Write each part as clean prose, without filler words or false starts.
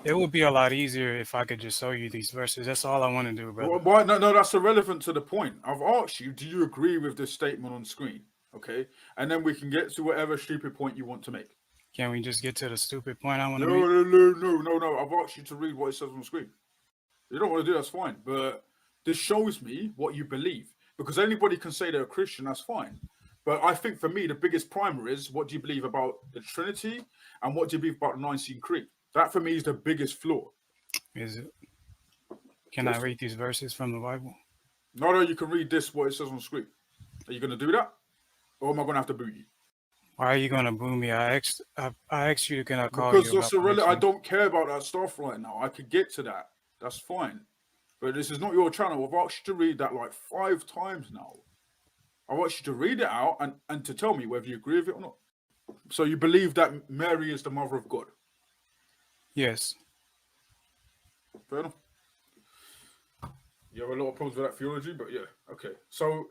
It would be a lot easier if I could just show you these verses. That's all I want to do, brother. Why? No, no, that's irrelevant to the point. I've asked you, do you agree with this statement on screen? Okay, and then we can get to whatever stupid point you want to make. Can we just get to the stupid point I want No, to make? no, no, no, no, no. I've asked you to read what it says on screen. You don't want to do that's fine, but this shows me what you believe. Because anybody can say they're a Christian, that's fine. But I think for me, the biggest primer is what do you believe about the Trinity and what do you believe about the Nicene Creed? That for me is the biggest flaw. Is it? Can I read these verses from the Bible? No, no, you can read this, what it says on the screen. Are you going to do that? Or am I going to have to boot you? Why are you going to boo me? I asked you, can I call Because you that's about I polygyny? don't care about that stuff right now. I could get to that. That's fine. But this is not your channel. I've asked you to read that like 5 times now. I want you to read it out and to tell me whether you agree with it or not. So you believe that Mary is the mother of God? Yes. Fair enough. You have a lot of problems with that theology, but yeah, okay. So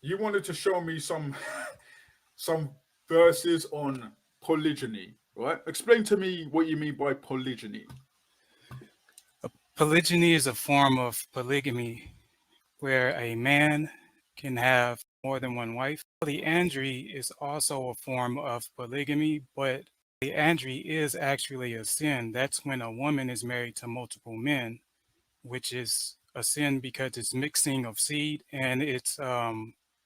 you wanted to show me some some verses on polygyny, right? Explain to me what you mean by polygyny. Polygyny is a form of polygamy where a man can have more than one wife. Polyandry is also a form of polygamy, but polyandry is actually a sin. That's when a woman is married to multiple men, which is a sin because it's mixing of seed and it's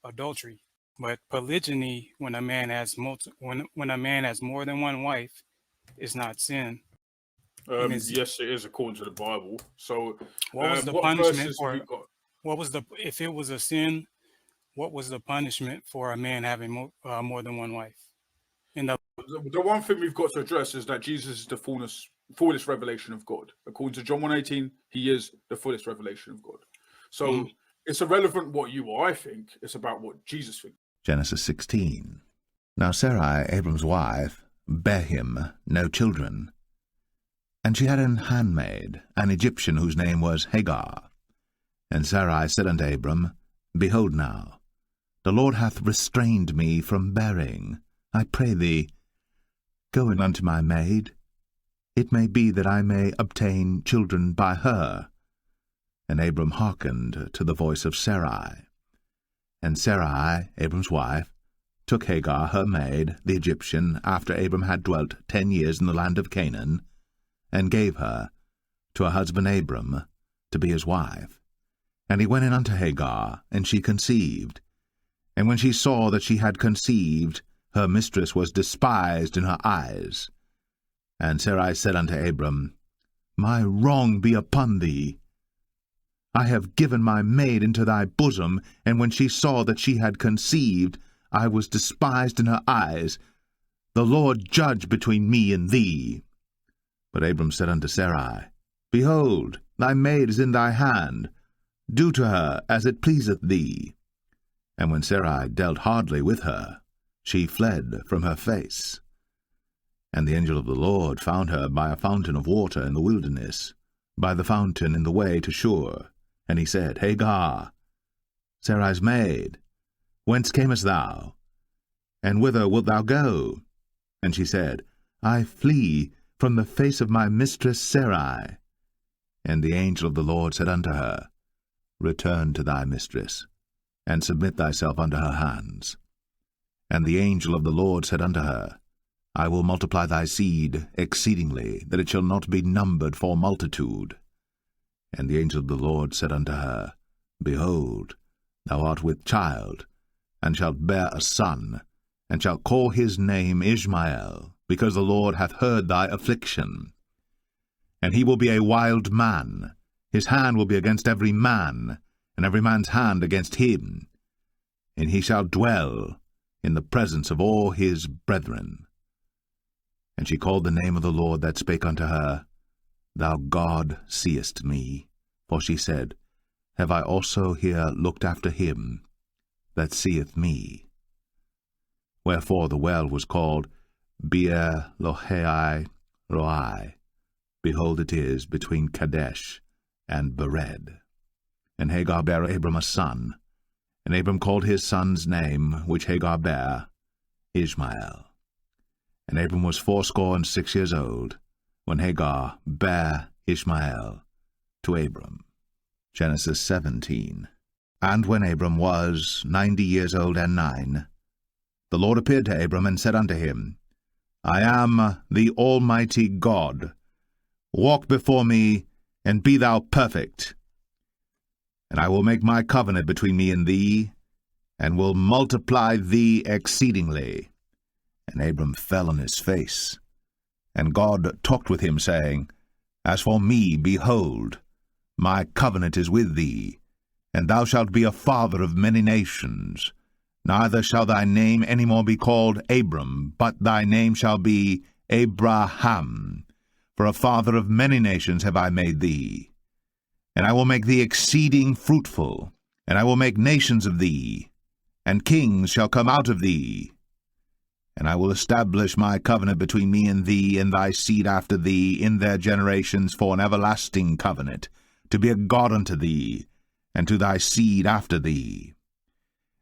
adultery. But polygyny, when a man has when a man has more than one wife, is not sin. Yes, it is according to the Bible. So What was the what punishment verses have you for? got? What was the if it was a sin? What was the punishment for a man having more than one wife? In the The one thing we've got to address is that Jesus is the fullest revelation of God. According to John 1:18, he is the fullest revelation of God. So it's irrelevant what you are, I think. It's about what Jesus thinks. Genesis 16. Now Sarai, Abram's wife, bare him no children. And she had an handmaid, an Egyptian, whose name was Hagar. And Sarai said unto Abram, Behold now, the Lord hath restrained me from bearing. I pray thee, go in unto my maid. It may be that I may obtain children by her. And Abram hearkened to the voice of Sarai. And Sarai, Abram's wife, took Hagar her maid, the Egyptian, after Abram had dwelt 10 years in the land of Canaan, and gave her to her husband Abram to be his wife. And he went in unto Hagar, and she conceived. And when she saw that she had conceived, her mistress was despised in her eyes. And Sarai said unto Abram, My wrong be upon thee. I have given my maid into thy bosom, and when she saw that she had conceived, I was despised in her eyes. The Lord judge between me and thee. But Abram said unto Sarai, Behold, thy maid is in thy hand. Do to her as it pleaseth thee. And when Sarai dealt hardly with her, she fled from her face. And the angel of the Lord found her by a fountain of water in the wilderness, by the fountain in the way to Shur. And he said, Hagar, Sarai's maid, whence camest thou? And whither wilt thou go? And she said, I flee from the face of my mistress Sarai. And the angel of the Lord said unto her, Return to thy mistress, and submit thyself unto her hands. And the angel of the Lord said unto her, I will multiply thy seed exceedingly, that it shall not be numbered for multitude. And the angel of the Lord said unto her, Behold, thou art with child, and shalt bear a son, and shalt call his name Ishmael, because the Lord hath heard thy affliction. And he will be a wild man, his hand will be against every man, and every man's hand against him. And he shall dwell in the presence of all his brethren. And she called the name of the Lord that spake unto her, Thou God seest me. For she said, Have I also here looked after him that seeth me? Wherefore the well was called Beer Lohai Roi. Behold, it is between Kadesh and Bered. And Hagar bare Abram a son, and Abram called his son's name, which Hagar bare, Ishmael. And Abram was 86 years old when Hagar bare Ishmael to Abram. Genesis 17. And when Abram was 90 years old and 9, the Lord appeared to Abram and said unto him, I am the Almighty God. Walk before me, and be thou perfect. And I will make my covenant between me and thee, and will multiply thee exceedingly. And Abram fell on his face. And God talked with him, saying, As for me, behold, my covenant is with thee, and thou shalt be a father of many nations. Neither shall thy name any more be called Abram, but thy name shall be Abraham. For a father of many nations have I made thee. And I will make thee exceeding fruitful, and I will make nations of thee, and kings shall come out of thee. And I will establish my covenant between me and thee and thy seed after thee in their generations for an everlasting covenant, to be a God unto thee, and to thy seed after thee.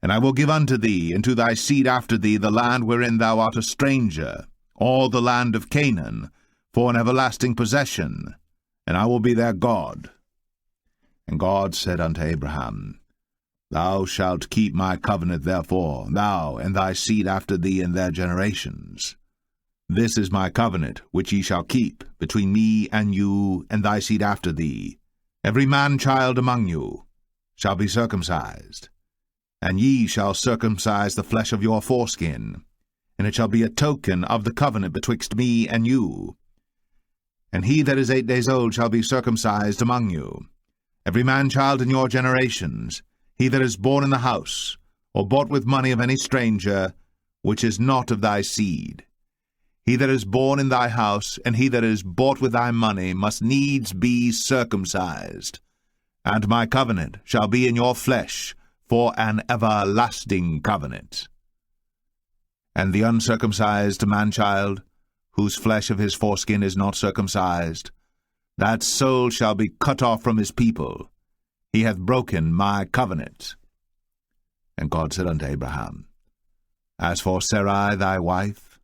And I will give unto thee and to thy seed after thee the land wherein thou art a stranger, all the land of Canaan, for an everlasting possession, and I will be their God. And God said unto Abraham, Thou shalt keep my covenant therefore, thou and thy seed after thee in their generations. This is my covenant which ye shall keep between me and you and thy seed after thee. Every man-child among you shall be circumcised, and ye shall circumcise the flesh of your foreskin, and it shall be a token of the covenant betwixt me and you. And he that is 8 days old shall be circumcised among you, every man-child in your generations, he that is born in the house, or bought with money of any stranger, which is not of thy seed. He that is born in thy house, and he that is bought with thy money, must needs be circumcised. And my covenant shall be in your flesh, for an everlasting covenant. And the uncircumcised man-child, whose flesh of his foreskin is not circumcised, that soul shall be cut off from his people. He hath broken my covenant. And God said unto Abraham, As for Sarai thy wife,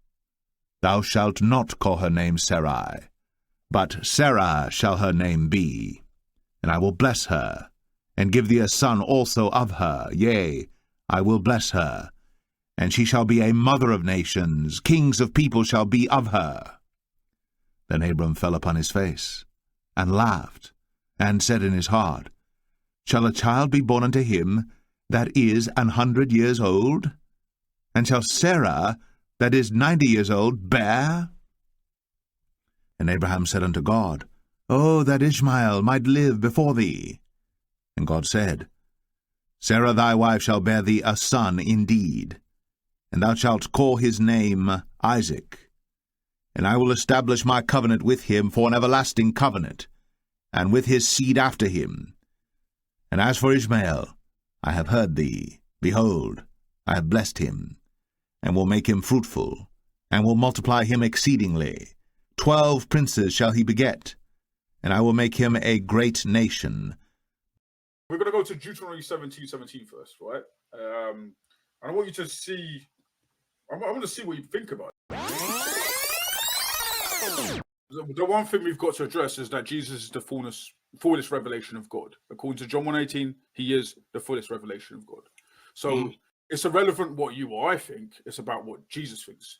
thou shalt not call her name Sarai, but Sarah shall her name be. And I will bless her, and give thee a son also of her. Yea, I will bless her, and she shall be a mother of nations. Kings of people shall be of her. Then Abram fell upon his face, and laughed, and said in his heart, Shall a child be born unto him that is 100 years old? And shall Sarah, that is 90 years old, bear? And Abraham said unto God, O that Ishmael might live before thee. And God said, Sarah thy wife shall bear thee a son indeed, and thou shalt call his name Isaac. And I will establish my covenant with him for an everlasting covenant, and with his seed after him. And as for Ishmael, I have heard thee. Behold, I have blessed him, and will make him fruitful, and will multiply him exceedingly. 12 princes shall he beget, and I will make him a great nation. We're going to go to Deuteronomy 17:17 first, right? And I want you to see, I want to see what you think about it. The one thing we've got to address is that Jesus is the fullest revelation of God. According to John 1:18, he is the fullest revelation of God. So it's irrelevant what you or I think, it's about what Jesus thinks.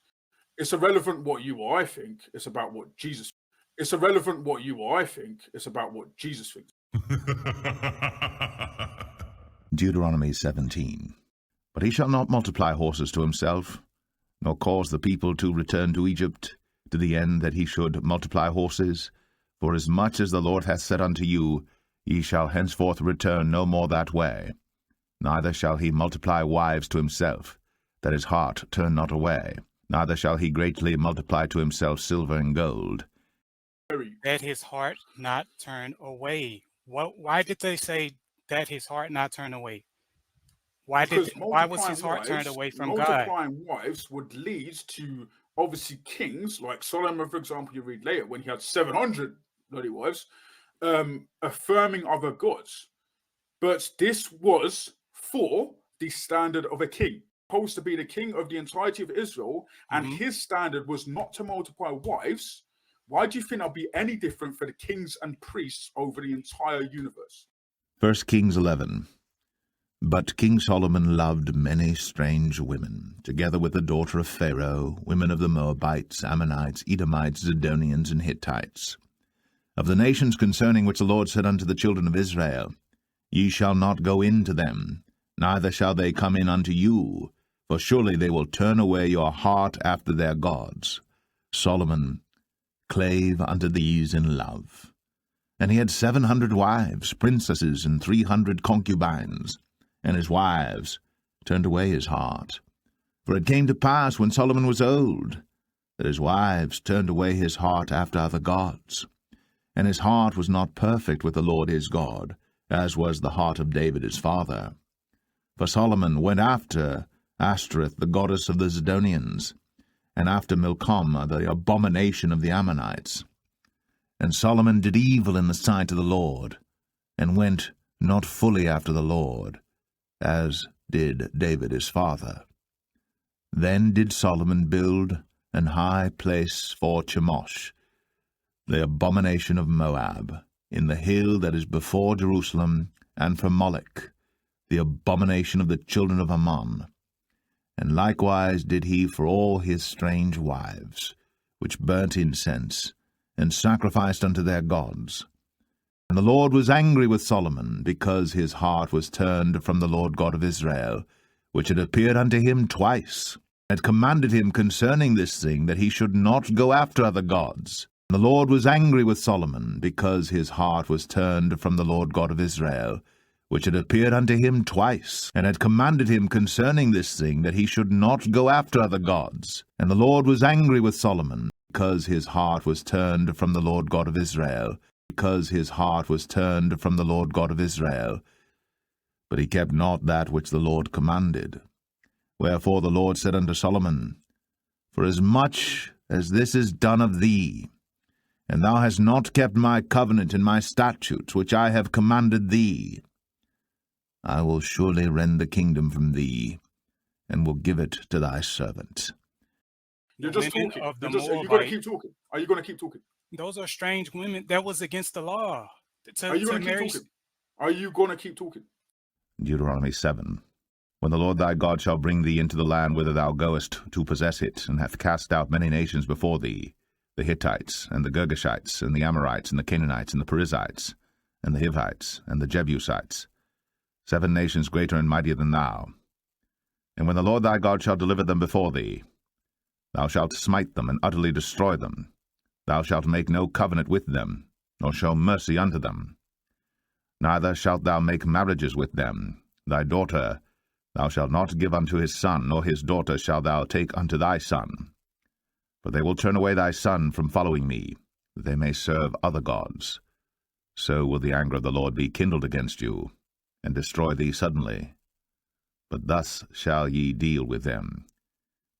It's irrelevant what you or I think, it's about what Jesus. It's irrelevant what you or I think, it's about what Jesus thinks. Deuteronomy 17. But he shall not multiply horses to himself, nor cause the people to return to Egypt, to the end that he should multiply horses. For as much as the Lord hath said unto you, ye shall henceforth return no more that way. Neither shall he multiply wives to himself, that his heart turn not away. Neither shall he greatly multiply to himself silver and gold. That his heart not turn away. Why did they say that his heart not turn away? Why was his heart turned away from God? Multiplying wives would lead to, obviously, kings, like Solomon, for example, you read later, when he had 700 bloody wives, affirming other gods. But this was for the standard of a king, supposed to be the king of the entirety of Israel, and his standard was not to multiply wives, Why do you think that'll be any different for the kings and priests over the entire universe? 1 Kings 11. But King Solomon loved many strange women, together with the daughter of Pharaoh, women of the Moabites, Ammonites, Edomites, Zidonians, and Hittites. Of the nations concerning which the Lord said unto the children of Israel, Ye shall not go in to them, neither shall they come in unto you, for surely they will turn away your heart after their gods. Solomon clave unto these in love. And he had 700 wives, princesses, and 300 concubines, and his wives turned away his heart. For it came to pass, when Solomon was old, that his wives turned away his heart after other gods. And his heart was not perfect with the Lord his God, as was the heart of David his father. For Solomon went after Ashtoreth, the goddess of the Zidonians, and after Milcom, the abomination of the Ammonites. And Solomon did evil in the sight of the Lord, and went not fully after the Lord, as did David his father. Then did Solomon build an high place for Chemosh, the abomination of Moab, in the hill that is before Jerusalem, and for Moloch, the abomination of the children of Ammon. And likewise did he for all his strange wives, which burnt incense, and sacrificed unto their gods. And the Lord was angry with Solomon, because his heart was turned from the Lord God of Israel, which had appeared unto him twice, and had commanded him concerning this thing, that he should not go after other gods. And the Lord was angry with Solomon, because his heart was turned from the Lord God of Israel, which had appeared unto him twice, and had commanded him concerning this thing, that he should not go after other gods. And the Lord was angry with Solomon, because his heart was turned from the Lord God of Israel, because his heart was turned from the Lord God of Israel. But he kept not that which the Lord commanded. Wherefore the Lord said unto Solomon, Forasmuch as this is done of thee, and thou hast not kept my covenant and my statutes which I have commanded thee, I will surely rend the kingdom from thee, and will give it to thy servant. You're just talking. Are you going to keep talking? Are you going to keep talking? Those are strange women. That was against the law. Are you going to keep talking? Are you going to keep talking? Deuteronomy 7. When the Lord thy God shall bring thee into the land whither thou goest to possess it, and hath cast out many nations before thee, the Hittites, and the Girgashites, and the Amorites, and the Canaanites, and the Perizzites, and the Hivites, and the Jebusites, 7 nations greater and mightier than thou. And when the Lord thy God shall deliver them before thee, thou shalt smite them and utterly destroy them. Thou shalt make no covenant with them, nor show mercy unto them. Neither shalt thou make marriages with them. Thy daughter thou shalt not give unto his son, nor his daughter shalt thou take unto thy son. For they will turn away thy son from following me, that they may serve other gods. So will the anger of the Lord be kindled against you, and destroy thee suddenly. But thus shall ye deal with them.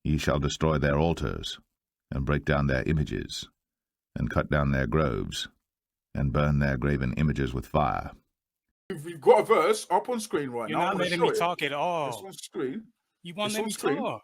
Ye shall destroy their altars, and break down their images, and cut down their groves, and burn their graven images with fire. We've got a verse up on screen right now. You're not letting me talk at all. It's on screen. You won't let me talk.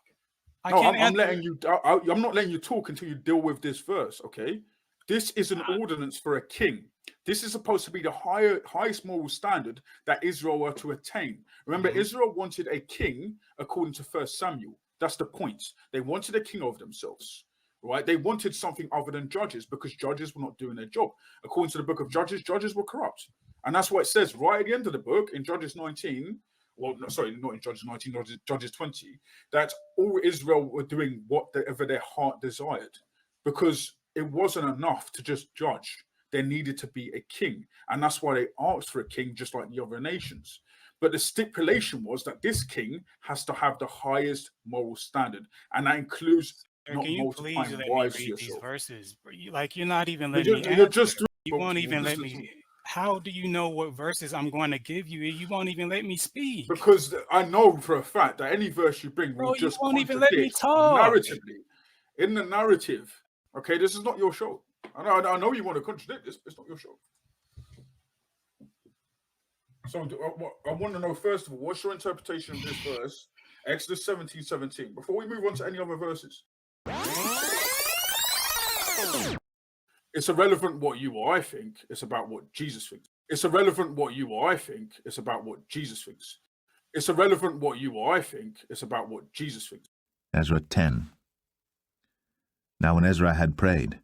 No, I'm letting you. I'm not letting you talk until you deal with this verse. Okay, this is an ordinance for a king. This is supposed to be the highest moral standard that Israel were to attain. Remember, Israel wanted a king according to 1 Samuel. That's the point. They wanted a king of themselves, right? They wanted something other than judges, because judges were not doing their job. According to the book of Judges, judges were corrupt. And that's what it says right at the end of the book in Judges 19. Well, no, sorry, not in Judges 19, Judges 20, that all Israel were doing whatever their heart desired, because it wasn't enough to just judge. There needed to be a king. And that's why they asked for a king, just like the other nations. But the stipulation was that this king has to have the highest moral standard. And that includes not multiplying wives to yourself. These verses? You're not even letting me answer. You won't even let me. How do you know what verses I'm going to give you? You won't even let me speak. Because I know for a fact that any verse you bring will just won't even let me talk. Narratively. In the narrative. Okay, this is not your show. I know you want to contradict this, but it's not your show. So I want to know, first of all, what's your interpretation of this verse, Exodus 17:17, before we move on to any other verses? It's irrelevant what you or I think. It's about what Jesus thinks. It's irrelevant what you or I think. It's about what Jesus thinks. It's irrelevant what you or I think. It's about what Jesus thinks. Ezra 10. Now when Ezra had prayed,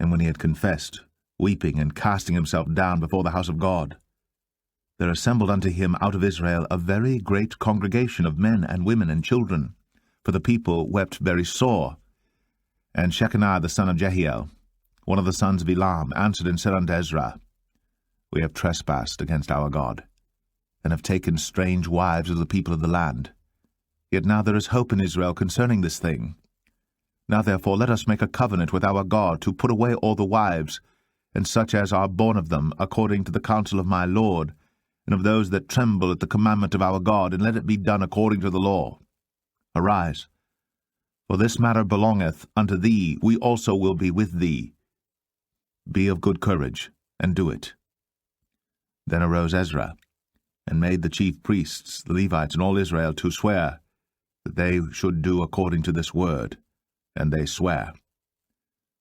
and when he had confessed, weeping and casting himself down before the house of God, there assembled unto him out of Israel a very great congregation of men and women and children, for the people wept very sore. And Shechaniah the son of Jehiel, one of the sons of Elam, answered and said unto Ezra, We have trespassed against our God, and have taken strange wives of the people of the land. Yet now there is hope in Israel concerning this thing. Now therefore let us make a covenant with our God to put away all the wives, and such as are born of them, according to the counsel of my Lord, and of those that tremble at the commandment of our God, and let it be done according to the law. Arise, for this matter belongeth unto thee, we also will be with thee. Be of good courage, and do it. Then arose Ezra, and made the chief priests, the Levites, and all Israel to swear that they should do according to this word, and they sware.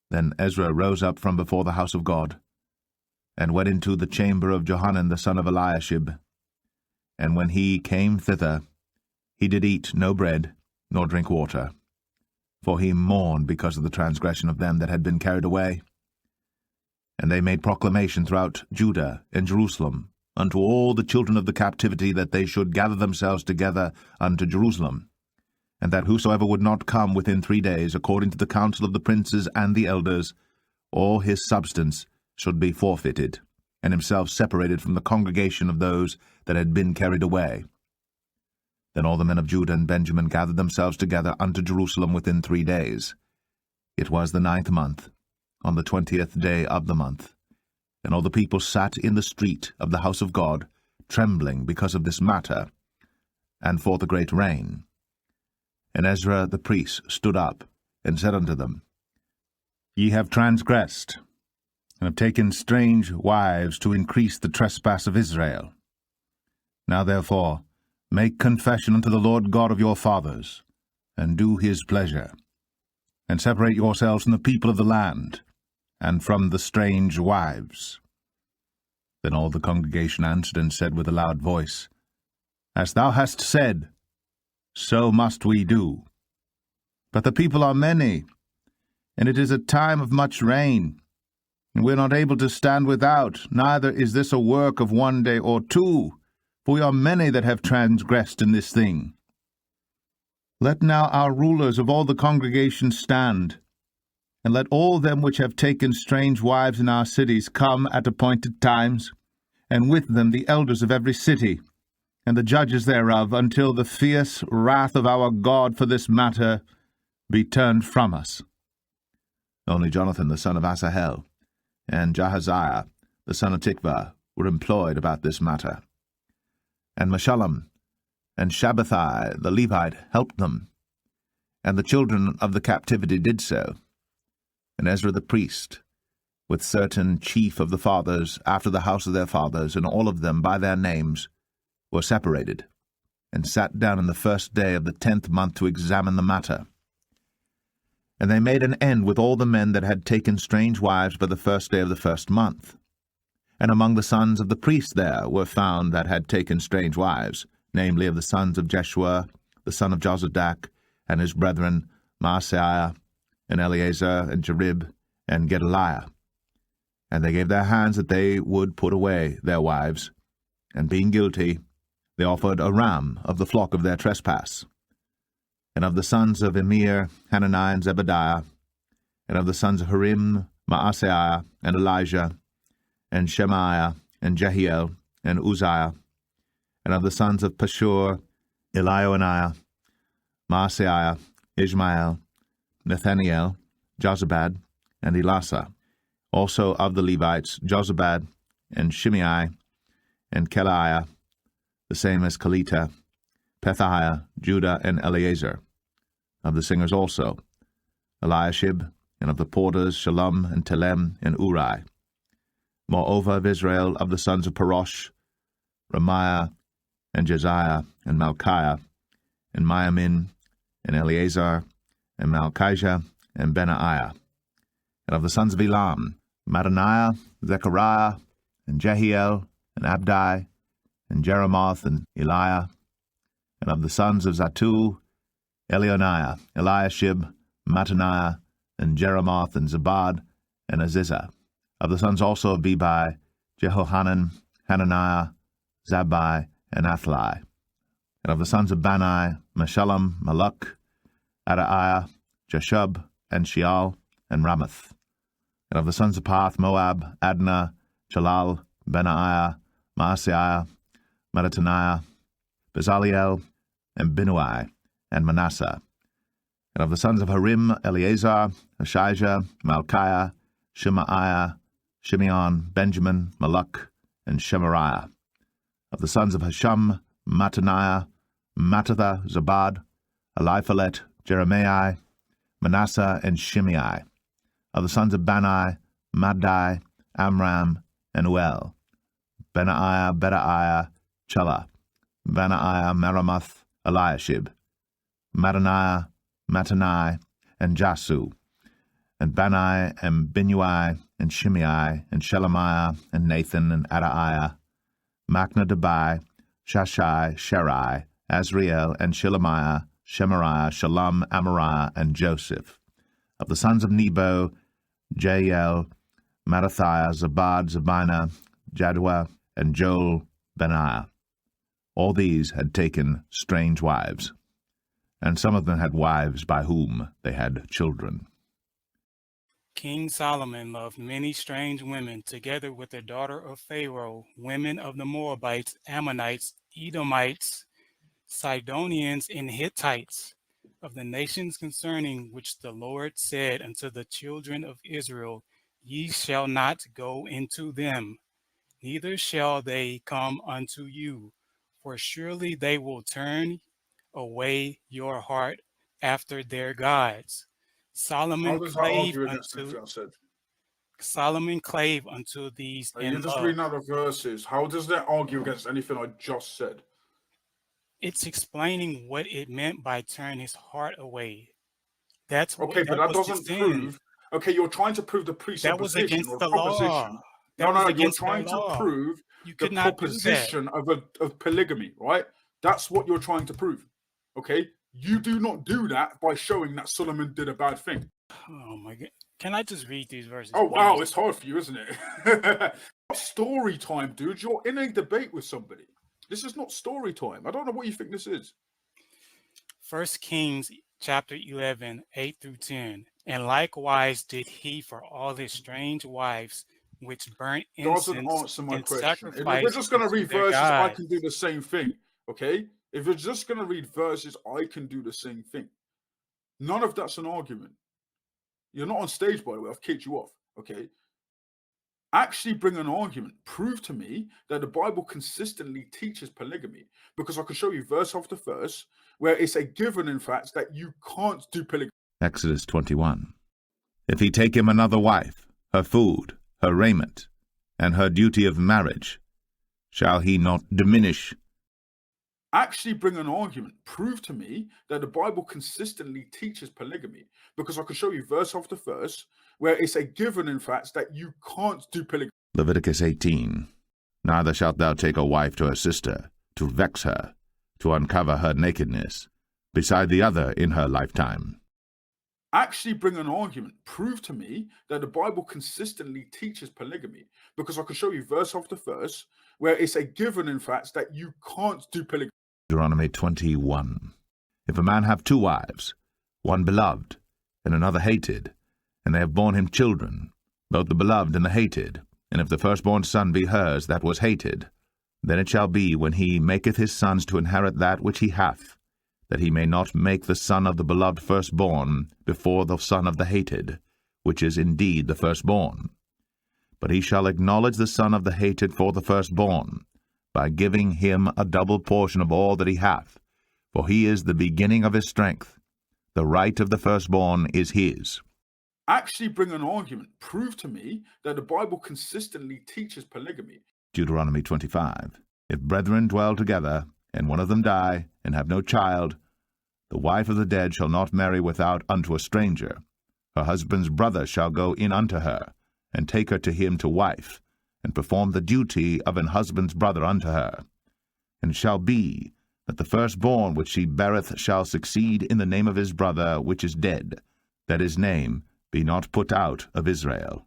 Then Ezra rose up from before the house of God, and went into the chamber of Johanan the son of Eliashib. And when he came thither, he did eat no bread, nor drink water, for he mourned because of the transgression of them that had been carried away. And they made proclamation throughout Judah and Jerusalem unto all the children of the captivity, that they should gather themselves together unto Jerusalem, and that whosoever would not come within 3 days, according to the counsel of the princes and the elders, all his substance should be forfeited, and himself separated from the congregation of those that had been carried away. Then all the men of Judah and Benjamin gathered themselves together unto Jerusalem within 3 days. It was the 9th month, on the 20th day of the month. And all the people sat in the street of the house of God, trembling because of this matter, and for the great rain. And Ezra the priest stood up, and said unto them, Ye have transgressed, and have taken strange wives to increase the trespass of Israel. Now therefore make confession unto the Lord God of your fathers, and do his pleasure, and separate yourselves from the people of the land, and from the strange wives. Then all the congregation answered and said with a loud voice, As thou hast said, so must we do. But the people are many, and it is a time of much rain, and we are not able to stand without, neither is this a work of 1 day or 2, for we are many that have transgressed in this thing. Let now our rulers of all the congregation stand, and let all them which have taken strange wives in our cities come at appointed times, and with them the elders of every city, and the judges thereof, until the fierce wrath of our God for this matter be turned from us. Only Jonathan the son of Asahel, and Jahaziah the son of Tikvah, were employed about this matter. And Meshullam and Shabbathai the Levite helped them, and the children of the captivity did so. And Ezra the priest, with certain chief of the fathers, after the house of their fathers, and all of them by their names, were separated, and sat down in the 1st day of the 10th month to examine the matter. And they made an end with all the men that had taken strange wives by the 1st day of the 1st month. And among the sons of the priests there were found that had taken strange wives, namely of the sons of Jeshua, the son of Jozadak, and his brethren Maaseiah, and Eleazar, and Jerib, and Gedaliah. And they gave their hands that they would put away their wives, and being guilty, they offered a ram of the flock of their trespass. And of the sons of Emir, Hananiah, and Zebadiah, and of the sons of Harim, Maaseiah, and Elijah, and Shemaiah, and Jehiel, and Uzziah, and of the sons of Pashur, Elioenai, Maaseiah, Ishmael, Nathaniel, Jozabad, and Elasa, also of the Levites, Jozabad, and Shimei, and Kelaiah, the same as Kelita, Pethiah, Judah, and Eleazar. Of the singers also, Eliashib, and of the porters, Shalom, and Telem, and Uri. Moreover of Israel, of the sons of Parosh, Ramiah, and Josiah, and Malchiah, and Miamin, and Eleazar, and Malchijah, and Benaiah. And of the sons of Elam, Mattaniah, Zechariah, and Jehiel, and Abdi, and Jeremoth, and Eliah. And of the sons of Zatu, Elionaiah, Eliashib, Mattaniah, and Jeremoth, and Zabad, and Aziza. Of the sons also of Bebai, Jehohanan, Hananiah, Zabbai, and Athli. And of the sons of Bani, Meshullam, Maluk, Adaiah, Jeshub, and Sheal, and Ramoth. And of the sons of Path, Moab, Adnah, Chalal, Benaiah, Maaseiah, Mattaniah, Bezaliel, and Binuai, and Manasseh. And of the sons of Harim, Eleazar, Ashijah, Malchiah, Shemaiah, Shimeon, Benjamin, Maluk, and Shemariah. Of the sons of Hashum, Mattaniah, Mattatha, Zabad, Eliphalet, Jeremiah, Manasseh, and Shimei. Of the sons of Bani, Maddai, Amram, and Uel. Benaiah, Bedaiah, Chelah, Benaiah, Meremoth, Eliashib, Mattaniah, Mattanai, and Jasu, and Bani, and Binuai, and Shimei, and Shelemiah, and Nathan, and Adaiah, Machnadabai, Shashai, Sherai, Azriel, and Shelemiah, Shemariah, Shalom, Amariah, and Joseph. Of the sons of Nebo, Jael, Mattathiah, Zabad, Zabina, Jadua, and Joel, Benaiah. All these had taken strange wives, and some of them had wives by whom they had children. King Solomon loved many strange women, together with the daughter of Pharaoh, women of the Moabites, Ammonites, Edomites, Sidonians, and Hittites, of the nations concerning which the Lord said unto the children of Israel, Ye shall not go into them, neither shall they come unto you, for surely they will turn away your heart after their gods. How Solomon does that clave argue against unto anything I said? Solomon clave unto these You're in just love. reading out the verses. How does that argue against anything I just said? It's explaining what it meant by turn his heart away. That's what Okay, but that was the doesn't sin. prove. Okay, you're trying to prove the That was presupposition against or the proposition. law. That No, was you're against the trying to law. prove You the could not do that. proposition of polygamy, right? That's what you're trying to prove. Okay, you do not do that by showing that Solomon did a bad thing. Oh my God. Can I just read these verses? Oh wow, please? it's hard for you, isn't it? Story time, dude. You're in a debate with somebody. This is not story time. I don't know what you think this is. 1 Kings chapter 11, 8 through 10. And likewise did he for all his strange wives, which burnt Doesn't incense answer my and question. If we're sacrifice just going to unto read their verses, I gods. can do the same thing. Okay? If you're just going to read verses, I can do the same thing. None of that's an argument. You're not on stage, by the way. I've kicked you off. Okay? Actually bring an argument. Prove to me that the Bible consistently teaches polygamy, because I can show you verse after verse where it's a given, in fact, that you can't do polygamy. Exodus 21. If he take him another wife, her food, her raiment, and her duty of marriage, shall he not diminish? Actually bring an argument. Prove to me that the Bible consistently teaches polygamy, because I can show you verse after verse where it's a given, in fact, that you can't do polygamy. Leviticus 18. Neither shalt thou take a wife to her sister, to vex her, to uncover her nakedness, beside the other in her lifetime. Actually bring an argument. Prove to me that the Bible consistently teaches polygamy, because I can show you verse after verse where it's a given, in fact, that you can't do polygamy. Deuteronomy 21. If a man have two wives, one beloved, and another hated, and they have borne him children, both the beloved and the hated, and if the firstborn son be hers that was hated, then it shall be, when he maketh his sons to inherit that which he hath, that he may not make the son of the beloved firstborn before the son of the hated, which is indeed the firstborn. But he shall acknowledge the son of the hated for the firstborn, by giving him a double portion of all that he hath, for he is the beginning of his strength. The right of the firstborn is his. Actually bring an argument. Prove to me that the Bible consistently teaches polygamy. Deuteronomy 25. If brethren dwell together, and one of them die, and have no child, the wife of the dead shall not marry without unto a stranger, her husband's brother shall go in unto her, and take her to him to wife, and perform the duty of an husband's brother unto her. And it shall be, that the firstborn which she beareth shall succeed in the name of his brother which is dead, that his name be not put out of Israel.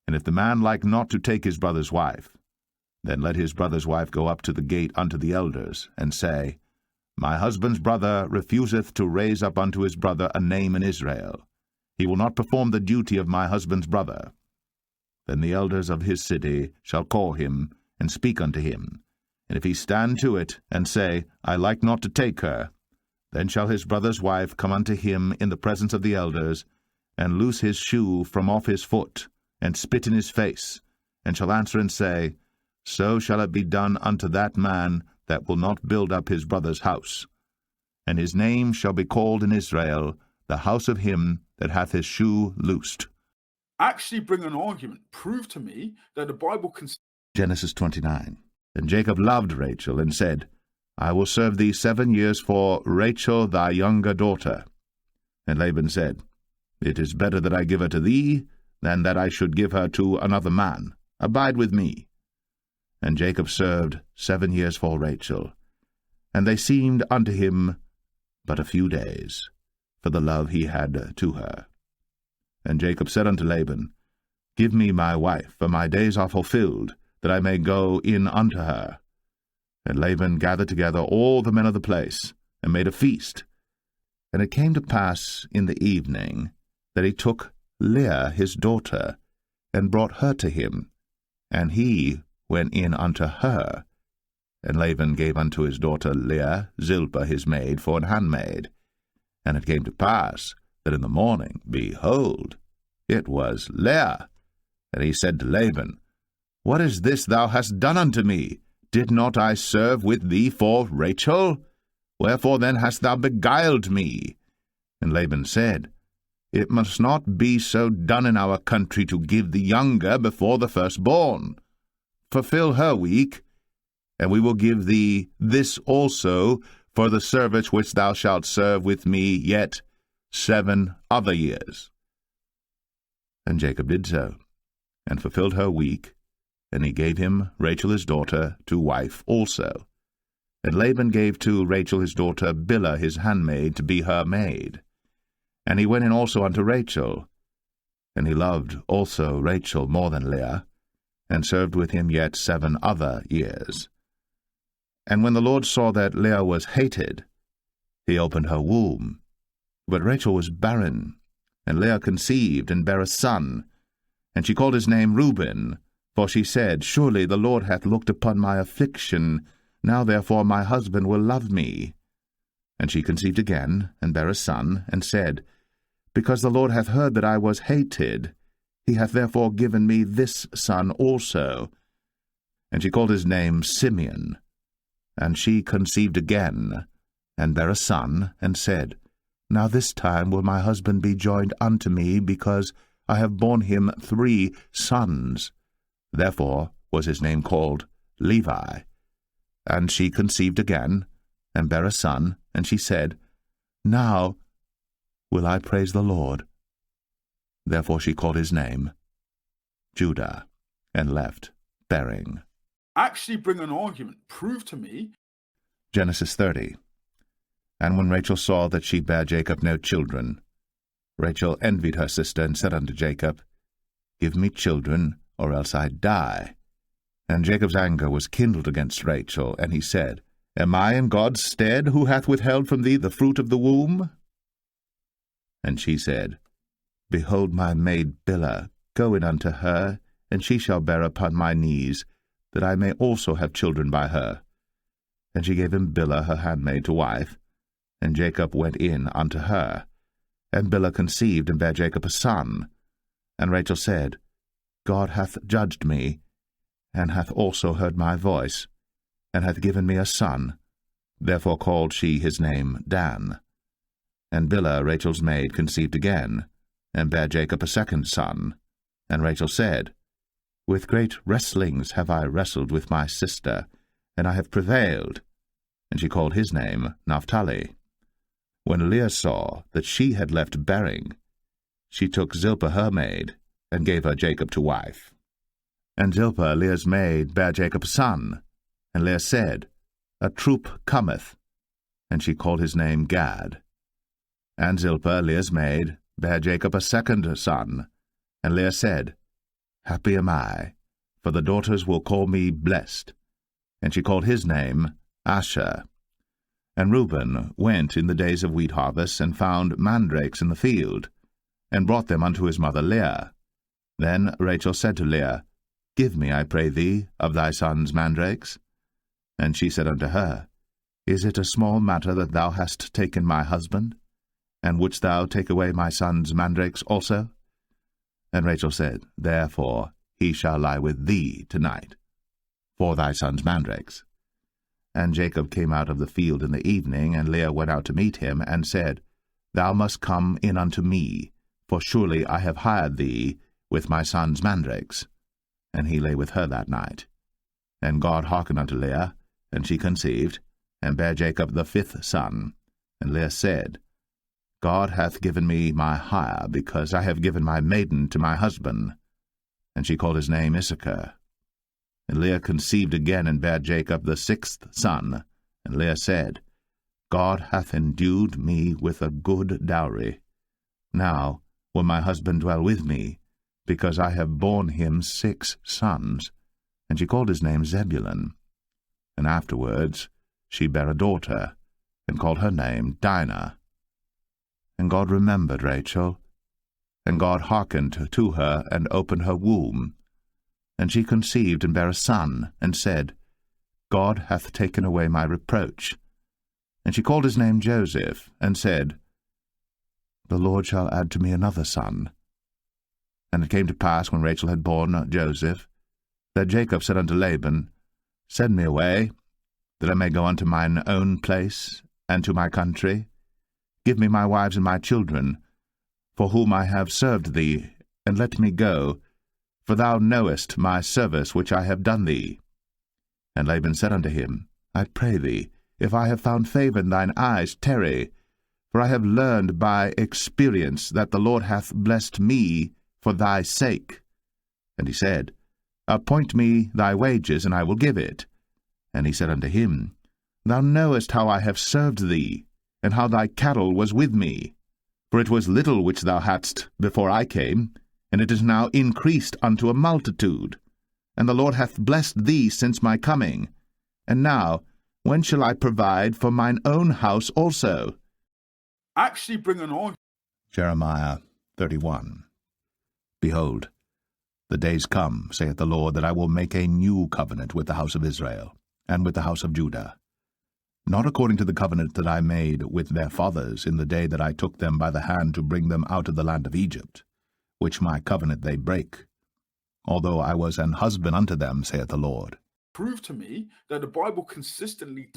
And if the man like not to take his brother's wife, then let his brother's wife go up to the gate unto the elders, and say, My husband's brother refuseth to raise up unto his brother a name in Israel. He will not perform the duty of my husband's brother. Then the elders of his city shall call him, and speak unto him. And if he stand to it, and say, I like not to take her, then shall his brother's wife come unto him in the presence of the elders, and loose his shoe from off his foot, and spit in his face, and shall answer and say, So shall it be done unto that man that will not build up his brother's house. And his name shall be called in Israel, the house of him that hath his shoe loosed. Actually bring an argument. Prove to me that the Bible can... Genesis 29. And Jacob loved Rachel, and said, I will serve thee 7 years for Rachel thy younger daughter. And Laban said, It is better that I give her to thee, than that I should give her to another man. Abide with me. And Jacob served 7 years for Rachel. And they seemed unto him but a few days, for the love he had to her. And Jacob said unto Laban, Give me my wife, for my days are fulfilled, that I may go in unto her. And Laban gathered together all the men of the place, and made a feast. And it came to pass in the evening, that he took Leah his daughter, and brought her to him, and he went in unto her. And Laban gave unto his daughter Leah Zilpah his maid for an handmaid. And it came to pass, that in the morning, behold, it was Leah. And he said to Laban, What is this thou hast done unto me? Did not I serve with thee for Rachel? Wherefore then hast thou beguiled me? And Laban said, It must not be so done in our country to give the younger before the firstborn. Fulfill her week, and we will give thee this also for the service which thou shalt serve with me yet 7 other years. And Jacob did so, and fulfilled her week, and he gave him Rachel his daughter to wife also. And Laban gave to Rachel his daughter Bilhah his handmaid to be her maid. And he went in also unto Rachel. And he loved also Rachel more than Leah, and served with him yet 7 other years. And when the Lord saw that Leah was hated, he opened her womb. But Rachel was barren, and Leah conceived, and bare a son. And she called his name Reuben, for she said, Surely the Lord hath looked upon my affliction, now therefore my husband will love me. And she conceived again, and bare a son, and said, Because the Lord hath heard that I was hated, he hath therefore given me this son also. And she called his name Simeon. And she conceived again, and bare a son, and said, Now this time will my husband be joined unto me, because I have borne him 3 sons. Therefore was his name called Levi. And she conceived again, and bare a son, and she said, Now will I praise the Lord. Therefore she called his name Judah, and left bearing. Actually bring an argument. Prove to me. Genesis 30. And when Rachel saw that she bare Jacob no children, Rachel envied her sister, and said unto Jacob, Give me children, or else I die. And Jacob's anger was kindled against Rachel, and he said, Am I in God's stead, who hath withheld from thee the fruit of the womb? And she said, Behold my maid Bilhah, go in unto her, and she shall bear upon my knees, that I may also have children by her. And she gave him Bilhah her handmaid to wife, and Jacob went in unto her. And Bilhah conceived, and bare Jacob a son. And Rachel said, God hath judged me, and hath also heard my voice, and hath given me a son. Therefore called she his name Dan. And Bilhah, Rachel's maid, conceived again, and bare Jacob a second son. And Rachel said, With great wrestlings have I wrestled with my sister, and I have prevailed. And she called his name Naphtali. When Leah saw that she had left bearing, she took Zilpah her maid, and gave her Jacob to wife. And Zilpah, Leah's maid, bare Jacob a son. And Leah said, A troop cometh. And she called his name Gad. And Zilpah, Leah's maid, bare Jacob a second son. And Leah said, Happy am I, for the daughters will call me blessed. And she called his name Asher. And Reuben went in the days of wheat harvest, and found mandrakes in the field, and brought them unto his mother Leah. Then Rachel said to Leah, Give me, I pray thee, of thy son's mandrakes. And she said unto her, Is it a small matter that thou hast taken my husband? And wouldst thou take away my son's mandrakes also? And Rachel said, Therefore he shall lie with thee tonight, for thy son's mandrakes. And Jacob came out of the field in the evening, and Leah went out to meet him, and said, Thou must come in unto me, for surely I have hired thee with my son's mandrakes. And he lay with her that night. And God hearkened unto Leah, and she conceived, and bare Jacob the fifth son. And Leah said, God hath given me my hire, because I have given my maiden to my husband. And she called his name Issachar. And Leah conceived again, and bare Jacob the sixth son. And Leah said, God hath endued me with a good dowry. Now will my husband dwell with me, because I have borne him 6 sons. And she called his name Zebulun. And afterwards she bare a daughter, and called her name Dinah. And God remembered Rachel, and God hearkened to her, and opened her womb. And she conceived, and bare a son, and said, God hath taken away my reproach. And she called his name Joseph, and said, The Lord shall add to me another son. And it came to pass, when Rachel had borne Joseph, that Jacob said unto Laban, Send me away, that I may go unto mine own place, and to my country. Give me my wives and my children, for whom I have served thee, and let me go, for thou knowest my service which I have done thee. And Laban said unto him, I pray thee, if I have found favour in thine eyes, tarry, for I have learned by experience that the Lord hath blessed me for thy sake. And he said, Appoint me thy wages, and I will give it. And he said unto him, Thou knowest how I have served thee, and how thy cattle was with me. For it was little which thou hadst before I came, and it is now increased unto a multitude. And the Lord hath blessed thee since my coming. And now, when shall I provide for mine own house also? Actually bring an argument. Jeremiah 31. Behold, the days come, saith the Lord, that I will make a new covenant with the house of Israel, and with the house of Judah, not according to the covenant that I made with their fathers in the day that I took them by the hand to bring them out of the land of Egypt, which my covenant they break, although I was an husband unto them, saith the Lord. Prove to me that the Bible consistently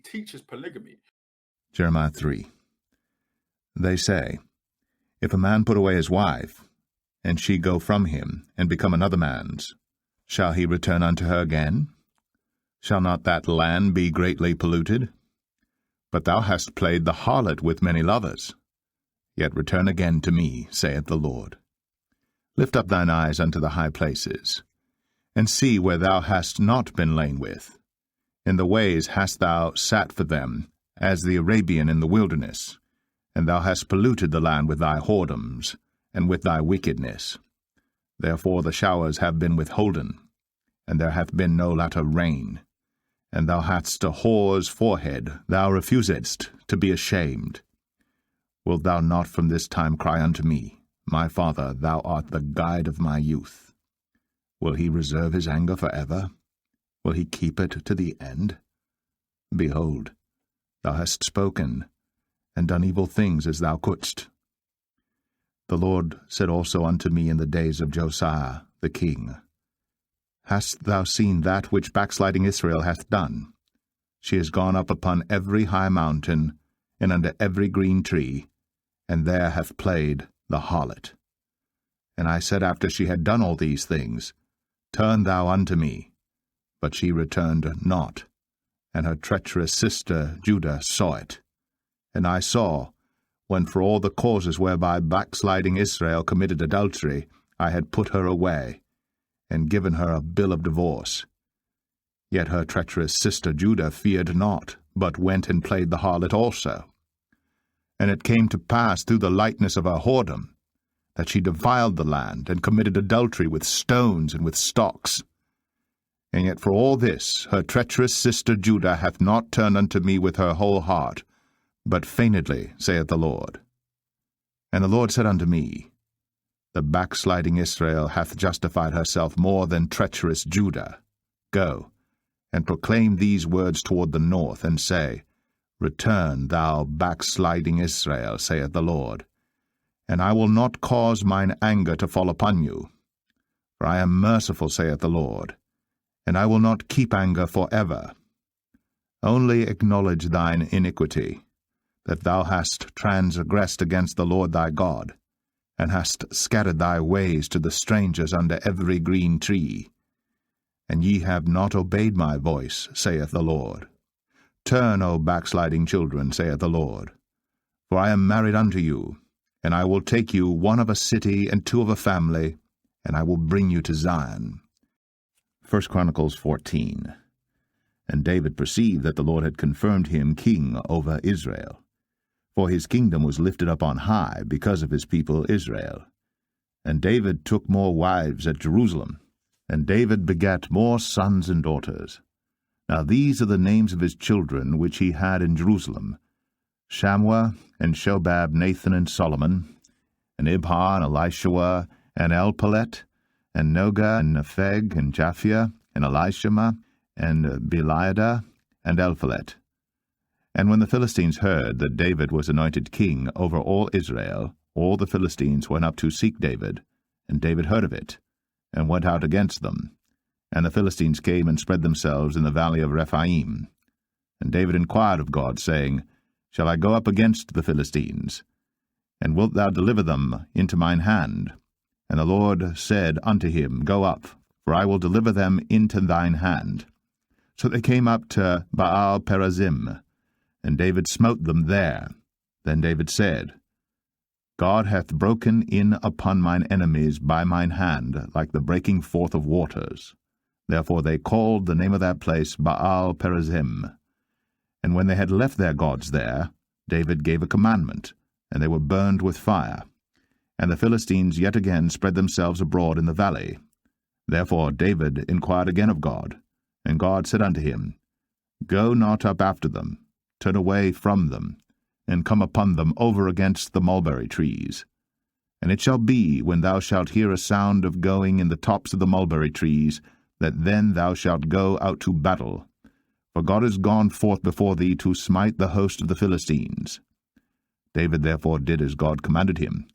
teaches polygamy. Jeremiah 3. They say, If a man put away his wife, and she go from him, and become another man's, shall he return unto her again? Shall not that land be greatly polluted? But thou hast played the harlot with many lovers. Yet return again to me, saith the Lord. Lift up thine eyes unto the high places, and see where thou hast not been lain with. In the ways hast thou sat for them, as the Arabian in the wilderness, and thou hast polluted the land with thy whoredoms, and with thy wickedness. Therefore the showers have been withholden, and there hath been no latter rain. And thou hadst a whore's forehead, thou refusedst to be ashamed. Wilt thou not from this time cry unto me, My Father, thou art the guide of my youth? Will he reserve his anger for ever? Will he keep it to the end? Behold, thou hast spoken, and done evil things as thou couldst. The Lord said also unto me in the days of Josiah the king, Hast thou seen that which backsliding Israel hath done? She is gone up upon every high mountain, and under every green tree, and there hath played the harlot. And I said after she had done all these things, Turn thou unto me. But she returned not, and her treacherous sister Judah saw it. And I saw, when for all the causes whereby backsliding Israel committed adultery, I had put her away, and given her a bill of divorce. Yet her treacherous sister Judah feared not, but went and played the harlot also. And it came to pass through the lightness of her whoredom, that she defiled the land, and committed adultery with stones and with stocks. And yet for all this her treacherous sister Judah hath not turned unto me with her whole heart, but feignedly, saith the Lord. And the Lord said unto me, The backsliding Israel hath justified herself more than treacherous Judah. Go, and proclaim these words toward the north, and say, Return, thou backsliding Israel, saith the Lord, and I will not cause mine anger to fall upon you. For I am merciful, saith the Lord, and I will not keep anger forever. Only acknowledge thine iniquity, that thou hast transgressed against the Lord thy God, and hast scattered thy ways to the strangers under every green tree. And ye have not obeyed my voice, saith the Lord. Turn, O backsliding children, saith the Lord. For I am married unto you, and I will take you, one of a city and two of a family, and I will bring you to Zion. 1 Chronicles 14. And David perceived that the Lord had confirmed him king over Israel. For his kingdom was lifted up on high because of his people Israel. And David took more wives at Jerusalem, and David begat more sons and daughters. Now these are the names of his children which he had in Jerusalem: Shammua, and Shobab, Nathan, and Solomon, and Ibhar, and Elishua, and Elpalet, and Noga, and Nepheg, and Japhia, and Elishama, and Beliada, and Elphalet. And when the Philistines heard that David was anointed king over all Israel, all the Philistines went up to seek David, and David heard of it, and went out against them. And the Philistines came and spread themselves in the valley of Rephaim. And David inquired of God, saying, Shall I go up against the Philistines? And wilt thou deliver them into mine hand? And the Lord said unto him, Go up, for I will deliver them into thine hand. So they came up to Baal Perazim, and David smote them there. Then David said, God hath broken in upon mine enemies by mine hand, like the breaking forth of waters. Therefore they called the name of that place Baal Perazim. And when they had left their gods there, David gave a commandment, and they were burned with fire. And the Philistines yet again spread themselves abroad in the valley. Therefore David inquired again of God, and God said unto him, Go not up after them, turn away from them, and come upon them over against the mulberry trees. And it shall be, when thou shalt hear a sound of going in the tops of the mulberry trees, that then thou shalt go out to battle. For God is gone forth before thee to smite the host of the Philistines. David therefore did as God commanded him,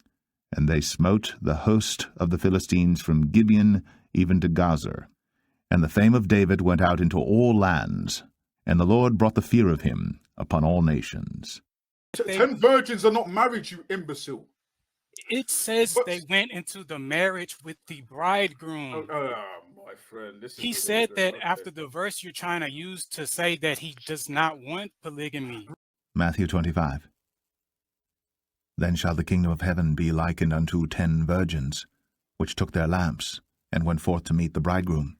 and they smote the host of the Philistines from Gibeon even to Gazer. And the fame of David went out into all lands, and the Lord brought the fear of him upon all nations. 10 virgins are not married, you imbecile. It says they went into the marriage with the bridegroom. My friend, this is He said that after the verse you're trying to use to say that he does not want polygamy. Matthew 25. Then shall the kingdom of heaven be likened unto 10 virgins, which took their lamps, and went forth to meet the bridegroom.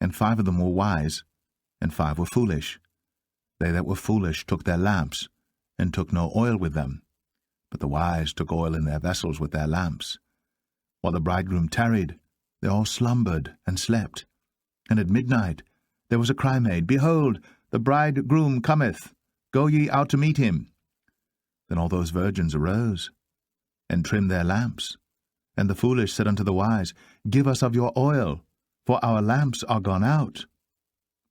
And 5 of them were wise, and 5 were foolish. They that were foolish took their lamps, and took no oil with them. But the wise took oil in their vessels with their lamps. While the bridegroom tarried, they all slumbered and slept. And at midnight there was a cry made, Behold, the bridegroom cometh, go ye out to meet him. Then all those virgins arose, and trimmed their lamps. And the foolish said unto the wise, Give us of your oil, for our lamps are gone out.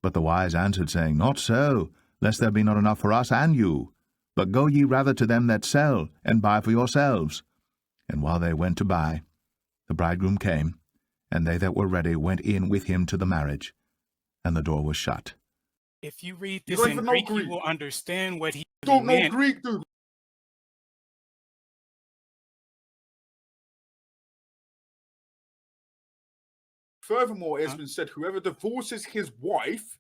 But the wise answered, saying, Not so, lest there be not enough for us and you. But go ye rather to them that sell, and buy for yourselves. And while they went to buy, the bridegroom came, and they that were ready went in with him to the marriage, and the door was shut. If you read this in Greek, you will understand what he don't meant. know Greek, dude. Furthermore, it's been said, whoever divorces his wife,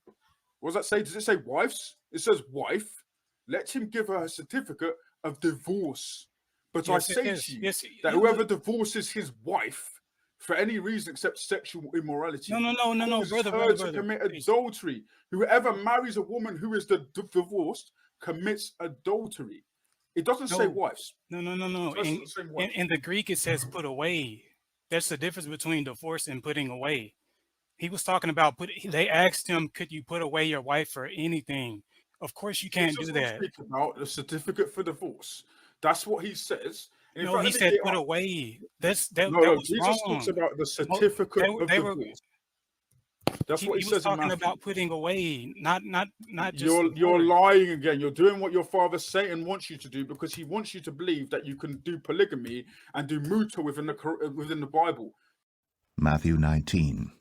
what does that say? Does it say wives? It says wife. Let him give her a certificate of divorce. But I Yes, it say is. to you Yes, that you whoever look. divorces his wife for any reason except sexual No, immorality no, causes brother, her brother, to brother. commit Please. adultery. Whoever marries a woman who is divorced commits adultery. It doesn't say No, wives. no. So that's not the same wife. In the Greek, it says put away. There's the difference between divorce and putting away. He was talking about they asked him, could you put away your wife for anything? Of course you This can't do doesn't that. speak about the certificate for divorce. That's what he says. And in No, fact, he let me said get put up. away. That No, was Jesus talks wrong. about the Mo- certificate of they were divorce. That's what he he was says in talking Matthew. about putting away, not just You're divorce. lying again. You're doing what your father Satan wants you to do because he wants you to believe that you can do polygamy and do muta within the Bible. Matthew 19.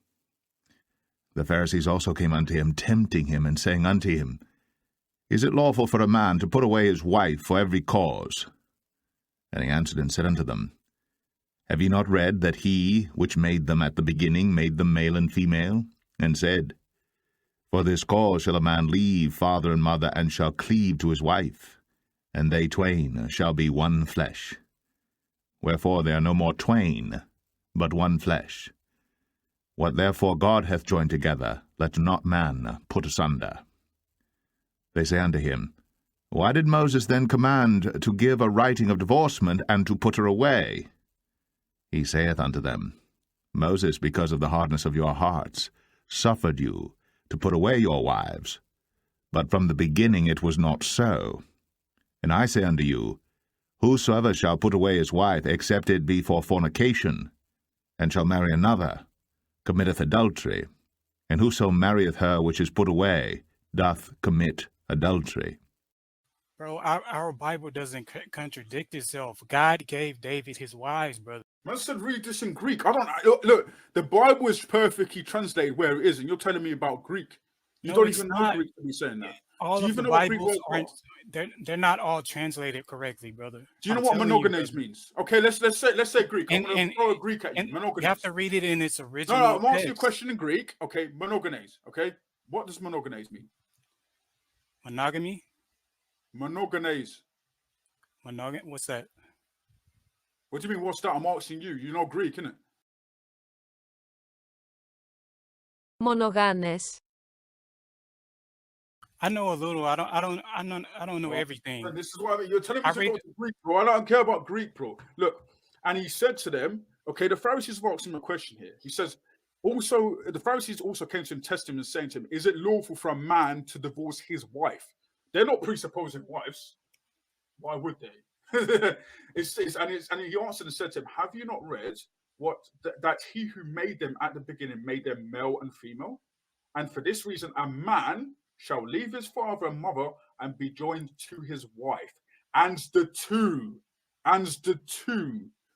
The Pharisees also came unto him, tempting him, and saying unto him, Is it lawful for a man to put away his wife for every cause? And he answered and said unto them, Have ye not read that he which made them at the beginning made them male and female, and said, For this cause shall a man leave father and mother, and shall cleave to his wife, and they twain shall be one flesh. Wherefore they are no more twain, but one flesh. What therefore God hath joined together, let not man put asunder. They say unto him, Why did Moses then command to give a writing of divorcement, and to put her away? He saith unto them, Moses, because of the hardness of your hearts, suffered you to put away your wives. But from the beginning it was not so. And I say unto you, Whosoever shall put away his wife, except it be for fornication, and shall marry another, committeth adultery, and whoso marrieth her which is put away doth commit adultery. Bro, our Bible doesn't contradict itself. God gave David his wives, brother. Man said read this in Greek. I don't look. The Bible is perfectly translated where it is, and you're telling me about Greek. You No, don't it's even know not. Greek to be saying that. All Do you of the even know what Greek Bibles words aren't. are? They're not all translated correctly, brother. Do you know I'm what telling you, monogenes brother. means? Okay, let's say Greek. I'm And gonna and throw a Greek at you. and you have Monogenes. to read it in its No, original I'm asking you a text. question in Greek. Okay, monogenes. Okay, what does monogenes mean? Monogamy? Monogenes. What's that? What do you mean? What's that? I'm asking you. You know Greek, innit? Μονογάνες. I know a little. I don't know Well, everything. and this is what I mean. You're telling me I to read. go to Greek, bro. I don't care about Greek, bro. Look, and he said to them, okay, the Pharisees have asked him a question here. He says, also, the Pharisees also came to him, testing him, and saying to him, is it lawful for a man to divorce his wife? They're not presupposing wives. Why would they? And he answered and said to him, have you not read that he who made them at the beginning made them male and female? And for this reason, a man shall leave his father and mother and be joined to his wife, and the two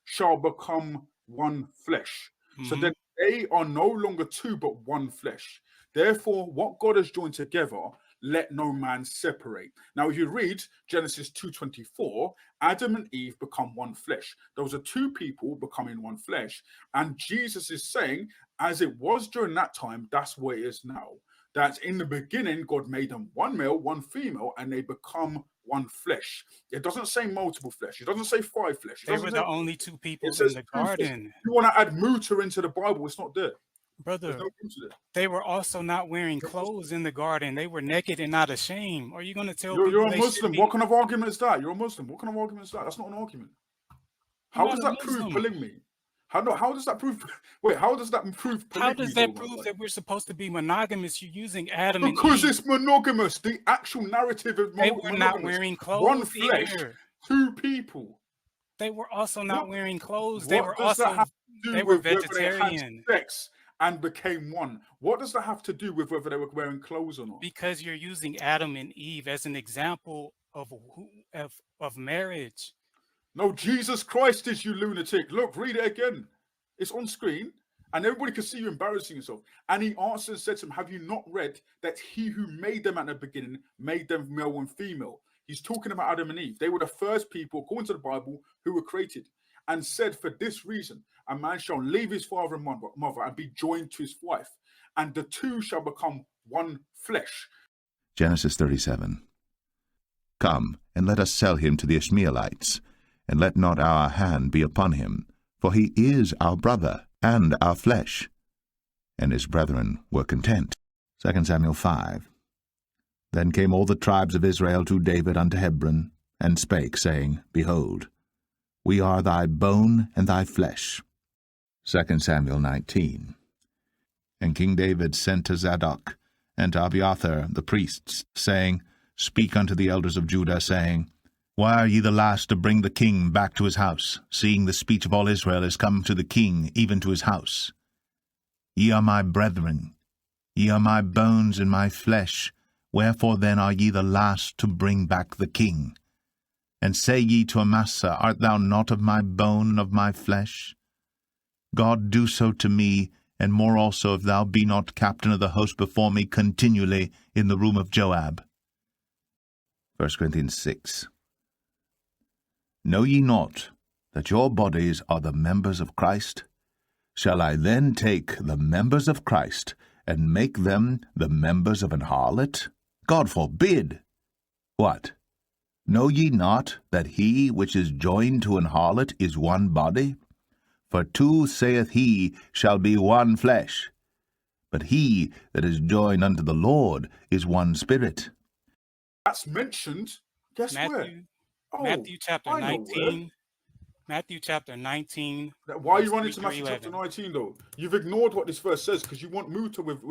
shall become one flesh. So then they are no longer two, but one flesh. Therefore, what God has joined together, let no man separate. Now, if you read Genesis 2:24, Adam and Eve become one flesh. Those are two people becoming one flesh. And Jesus is saying, as it was during that time, that's what it is now. That in the beginning, God made them one male, one female, and they become one flesh. It doesn't say multiple flesh. It doesn't say five flesh. They were the only two people in the garden. If you want to add muta into the Bible, it's not there. Brother, There's no muta there. they were also not wearing clothes in the garden. They were naked and not ashamed. Are you going to tell You're people a Muslim. What kind of argument is that? You're a Muslim. What kind of argument is that? That's not an argument. How does that prove polygamy? How does that prove? Wait, how does that prove polygamy? How does that prove that we're supposed to be monogamous? You're using Adam and Eve. Because it's monogamous. The actual narrative of They monogamous. were not wearing clothes. One flesh, two people. They were also not wearing clothes. What They were does that also have to do they were with whether they had vegetarian. sex and became one? What does that have to do with whether they were wearing clothes or not? Because you're using Adam and Eve as an example of marriage. No, Jesus Christ is, you lunatic. Look, read it again. It's on screen, and everybody can see you embarrassing yourself. And he answered and said to him, have you not read that he who made them at the beginning made them male and female? He's talking about Adam and Eve. They were the first people, according to the Bible, who were created. And said, for this reason, a man shall leave his father and mother and be joined to his wife, and the two shall become one flesh. Genesis 37. Come, and let us sell him to the Ishmaelites, and let not our hand be upon him, for he is our brother and our flesh. And his brethren were content. 2 Samuel 5. Then came all the tribes of Israel to David unto Hebron, and spake, saying, Behold, we are thy bone and thy flesh. 2 Samuel 19. And King David sent to Zadok and to Abiathar the priests, saying, Speak unto the elders of Judah, saying, Why are ye the last to bring the king back to his house, seeing the speech of all Israel is come to the king, even to his house? Ye are my brethren, ye are my bones and my flesh, wherefore then are ye the last to bring back the king? And say ye to Amasa, Art thou not of my bone and of my flesh? God do so to me, and more also, if thou be not captain of the host before me continually in the room of Joab. 1 Corinthians 6. Know ye not that your bodies are the members of Christ? Shall I then take the members of Christ and make them the members of an harlot? God forbid! What? Know ye not that he which is joined to an harlot is one body? For two, saith he, shall be one flesh. But he that is joined unto the Lord is one spirit. That's mentioned. Guess where? Oh, Matthew chapter I know 19. Matthew chapter 19. Why are you verse running 3 to through Matthew 11. chapter 19 though? You've ignored what this verse says because you want Muta with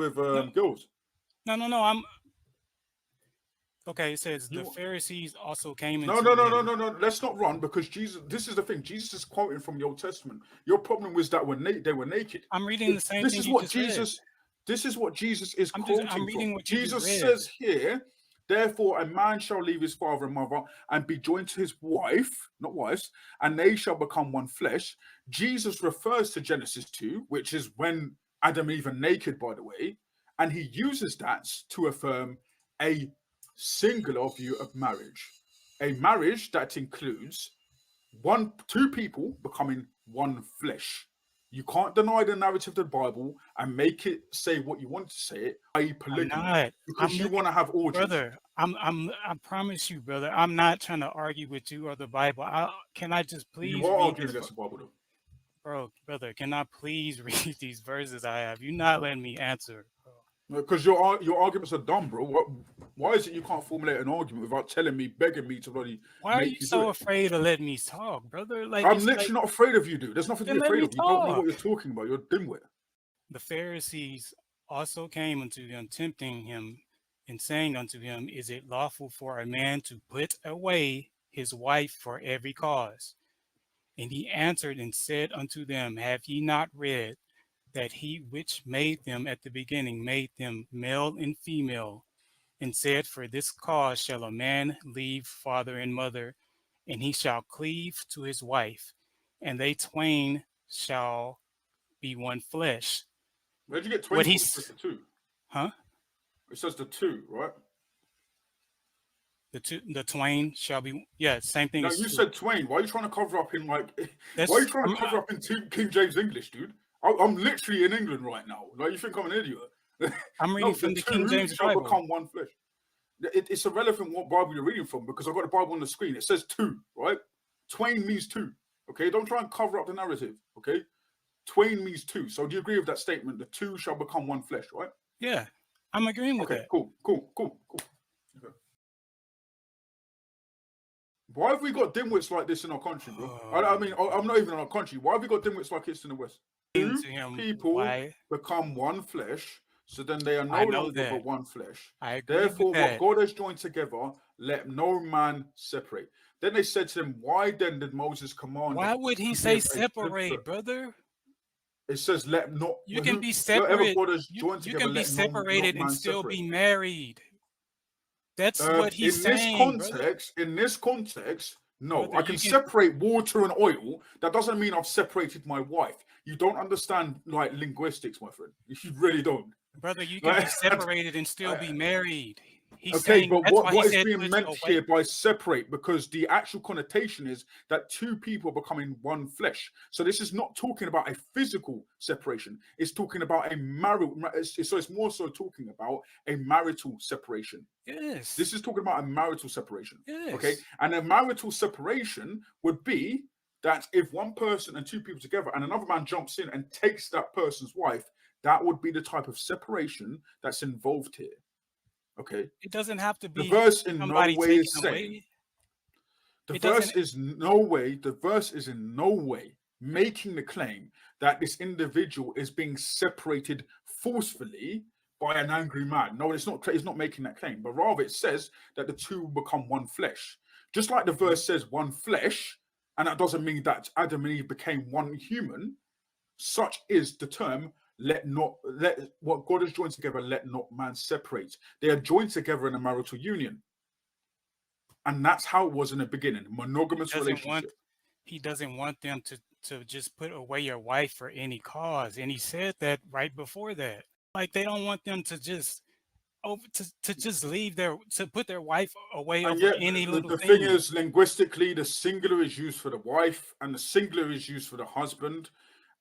girls. No. Okay, it says the Pharisees also came into No. Let's not run because Jesus. This is the thing. Jesus is quoting from the Old Testament. Your problem was that they were naked. I'm reading the same This thing is you what just Jesus. This is what Jesus is quoting I'm reading from. what you just Jesus read. says here, therefore a man shall leave his father and mother and be joined to his wife, not wives, and they shall become one flesh. Jesus refers to Genesis 2, which is when Adam and Eve are naked, by the way, and he uses that to affirm a singular view of marriage, a marriage that includes two people becoming one flesh. You can't deny the narrative of the Bible and make it say what you want to say it, i.e. polygamy, I'm not. because you want to have orgies. Brother, I promise you, brother, I'm not trying to argue with you or the Bible. Can I just please You are read arguing this? against the Bible, though. Brother, can I please read these verses I have? You're not letting me answer, bro. Because your arguments are dumb, bro. Why is it you can't formulate an argument without begging me to bloody Why are make you you so do it? afraid to let me talk, brother? Like, I'm it's literally not afraid of you, dude. There's nothing to be Then let afraid me of. You don't know what talk. you're talking about. You're a dimwit. The Pharisees also came unto him, tempting him, and saying unto him, Is it lawful for a man to put away his wife for every cause? And he answered and said unto them, Have ye not read that he which made them at the beginning made them male and female, and said, For this cause shall a man leave father and mother, and he shall cleave to his wife, and they twain shall be one flesh. Where'd you get twain What from? It he's, says the two. huh? It says the two, right? The twain shall be, yeah, same thing No, as you two. said twain. Why are you trying to cover up in like? That's, Why are you trying to cover up in King James English, dude? I'm literally in England right now. Like you think I'm an idiot? I'm reading from the King James shall Bible. become one flesh. It's irrelevant what Bible you're reading from because I've got the Bible on the screen. It says two, right? Twain means two. Okay, don't try and cover up the narrative. Okay, twain means two. So do you agree with that statement? The two shall become one flesh, right? Yeah, I'm agreeing with that. Cool. Okay. Why have we got dimwits like this in our country, bro? I mean, I'm not even in our country. Why have we got dimwits like this in the West? Two people become one flesh, so then they are no longer but one flesh. I agree Therefore, with that. what God has joined together, let no man separate. Then they said to him, why then did Moses command? Why would he say separate, brother? It says, let not. You can be separate. You can be separated and still be married. That's what he's saying. In this context, no, brother, I can separate water and oil. That doesn't mean I've separated my wife. You don't understand like linguistics, my friend. You really don't. Brother, you can be separated and still be married. He's Okay, saying but that's why he what is said being put meant your here wife. by separate? Because the actual connotation is that two people are becoming one flesh. So this is not talking about a physical separation. It's talking about a so it's more so talking about a marital separation. Yes. This is talking about a marital separation. Okay, Yes. and a marital separation would be that if one person and two people together and another man jumps in and takes that person's wife, that would be the type of separation that's involved here. Okay. It doesn't have to The be verse in no somebody way is taking saying, away. the It verse doesn't. is in no way making the claim that this individual is being separated forcefully by an angry man. No, it's not making that claim, but rather it says that the two will become one flesh. Just like the verse says one flesh, and that doesn't mean that Adam and Eve became one human. Such is the term, let what God has joined together, let not man separate. They are joined together in a marital union. And that's how it was in the beginning, monogamous relationship. He doesn't want them to just put away your wife for any cause. And he said that right before that. Like they don't want them to just just leave to put their wife away And over yet, any little the thing thing. is, linguistically, the singular is used for the wife and the singular is used for the husband.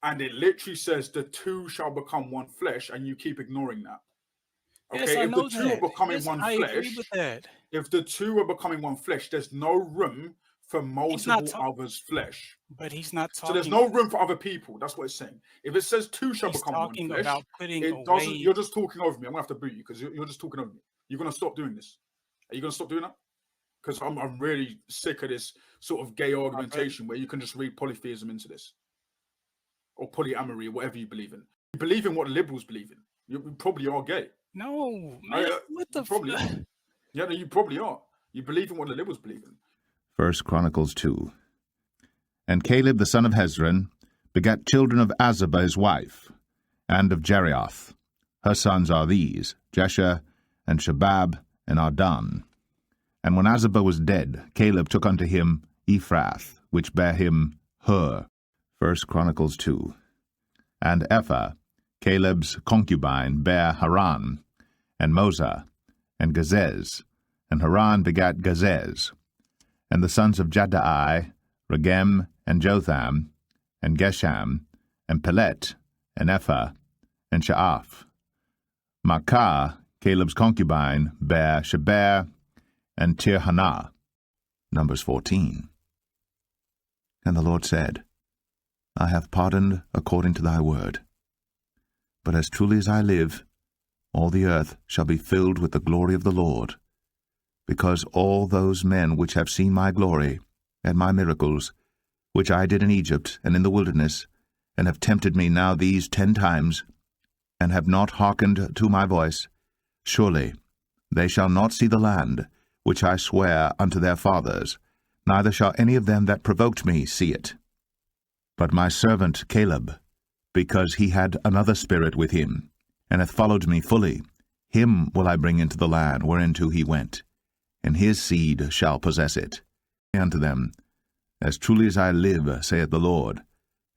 And it literally says the two shall become one flesh, and you keep ignoring that. Yes, Okay, I if the know two are that. becoming Yes, one I agree flesh, with that. if the two are becoming one flesh, there's no room for He's not multiple talking, others' flesh. but he's not So there's talking. no room for other people. That's what it's saying. If it says two shall He's become one talking flesh, about putting it doesn't. away. You're just talking over me. I'm gonna have to boot you because you're just talking over me. You're gonna stop doing this. Are you gonna stop doing that? Because I'm really sick of this sort of gay argumentation where you can just read polytheism into this or polyamory, whatever you believe in. You believe in what liberals believe in. You probably are gay. No, man. What You the? probably are. Yeah, no, you probably are. You believe in what the liberals believe in. 1 Chronicles 2. And Caleb the son of Hezron begat children of Azubah his wife, and of Jerioth. Her sons are these, Jesher, and Shabab, and Ardan. And when Azubah was dead, Caleb took unto him Ephrath, which bare him Hur. 1 Chronicles 2. And Ephah, Caleb's concubine, bare Haran, and Moza, and Gazez, and Haran begat Gazez. And the sons of Jaddai, Regem, and Jotham, and Gesham, and Pelet, and Ephah, and Sha'af. Maachah, Caleb's concubine, bare Sheber, and Tirhanah. Numbers 14. And the Lord said, I have pardoned according to thy word. But as truly as I live, all the earth shall be filled with the glory of the Lord, because all those men which have seen my glory and my miracles, which I did in Egypt and in the wilderness, and have tempted me now these 10 times, and have not hearkened to my voice, surely they shall not see the land which I swear unto their fathers, neither shall any of them that provoked me see it. But my servant Caleb, because he had another spirit with him, and hath followed me fully, him will I bring into the land whereinto he went, and his seed shall possess it. Unto them, As truly as I live, saith the Lord,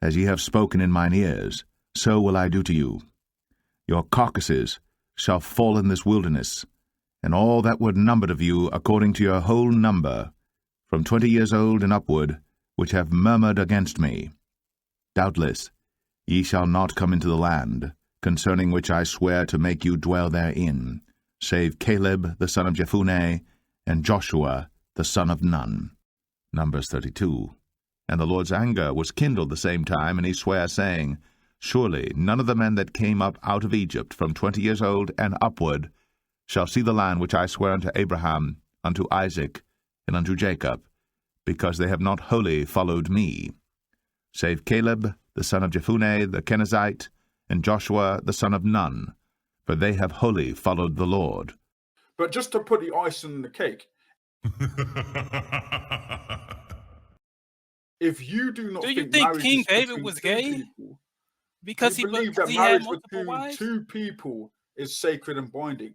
as ye have spoken in mine ears, so will I do to you. Your carcasses shall fall in this wilderness, and all that were numbered of you according to your whole number, from 20 years old and upward, which have murmured against me. Doubtless ye shall not come into the land, concerning which I swear to make you dwell therein, save Caleb the son of Jephunneh, and Joshua the son of Nun. Numbers 32. And the Lord's anger was kindled the same time, and he sware, saying, Surely none of the men that came up out of Egypt from 20 years old and upward shall see the land which I swear unto Abraham, unto Isaac, and unto Jacob, because they have not wholly followed me, save Caleb the son of Jephunneh the Kenizzite, and Joshua the son of Nun, for they have wholly followed the Lord. But just to put the icing on the cake, if you do not Do you think think marriage King is David between was two gay? people, Because you believe that he had marriage multiple between wives? two people is sacred and binding.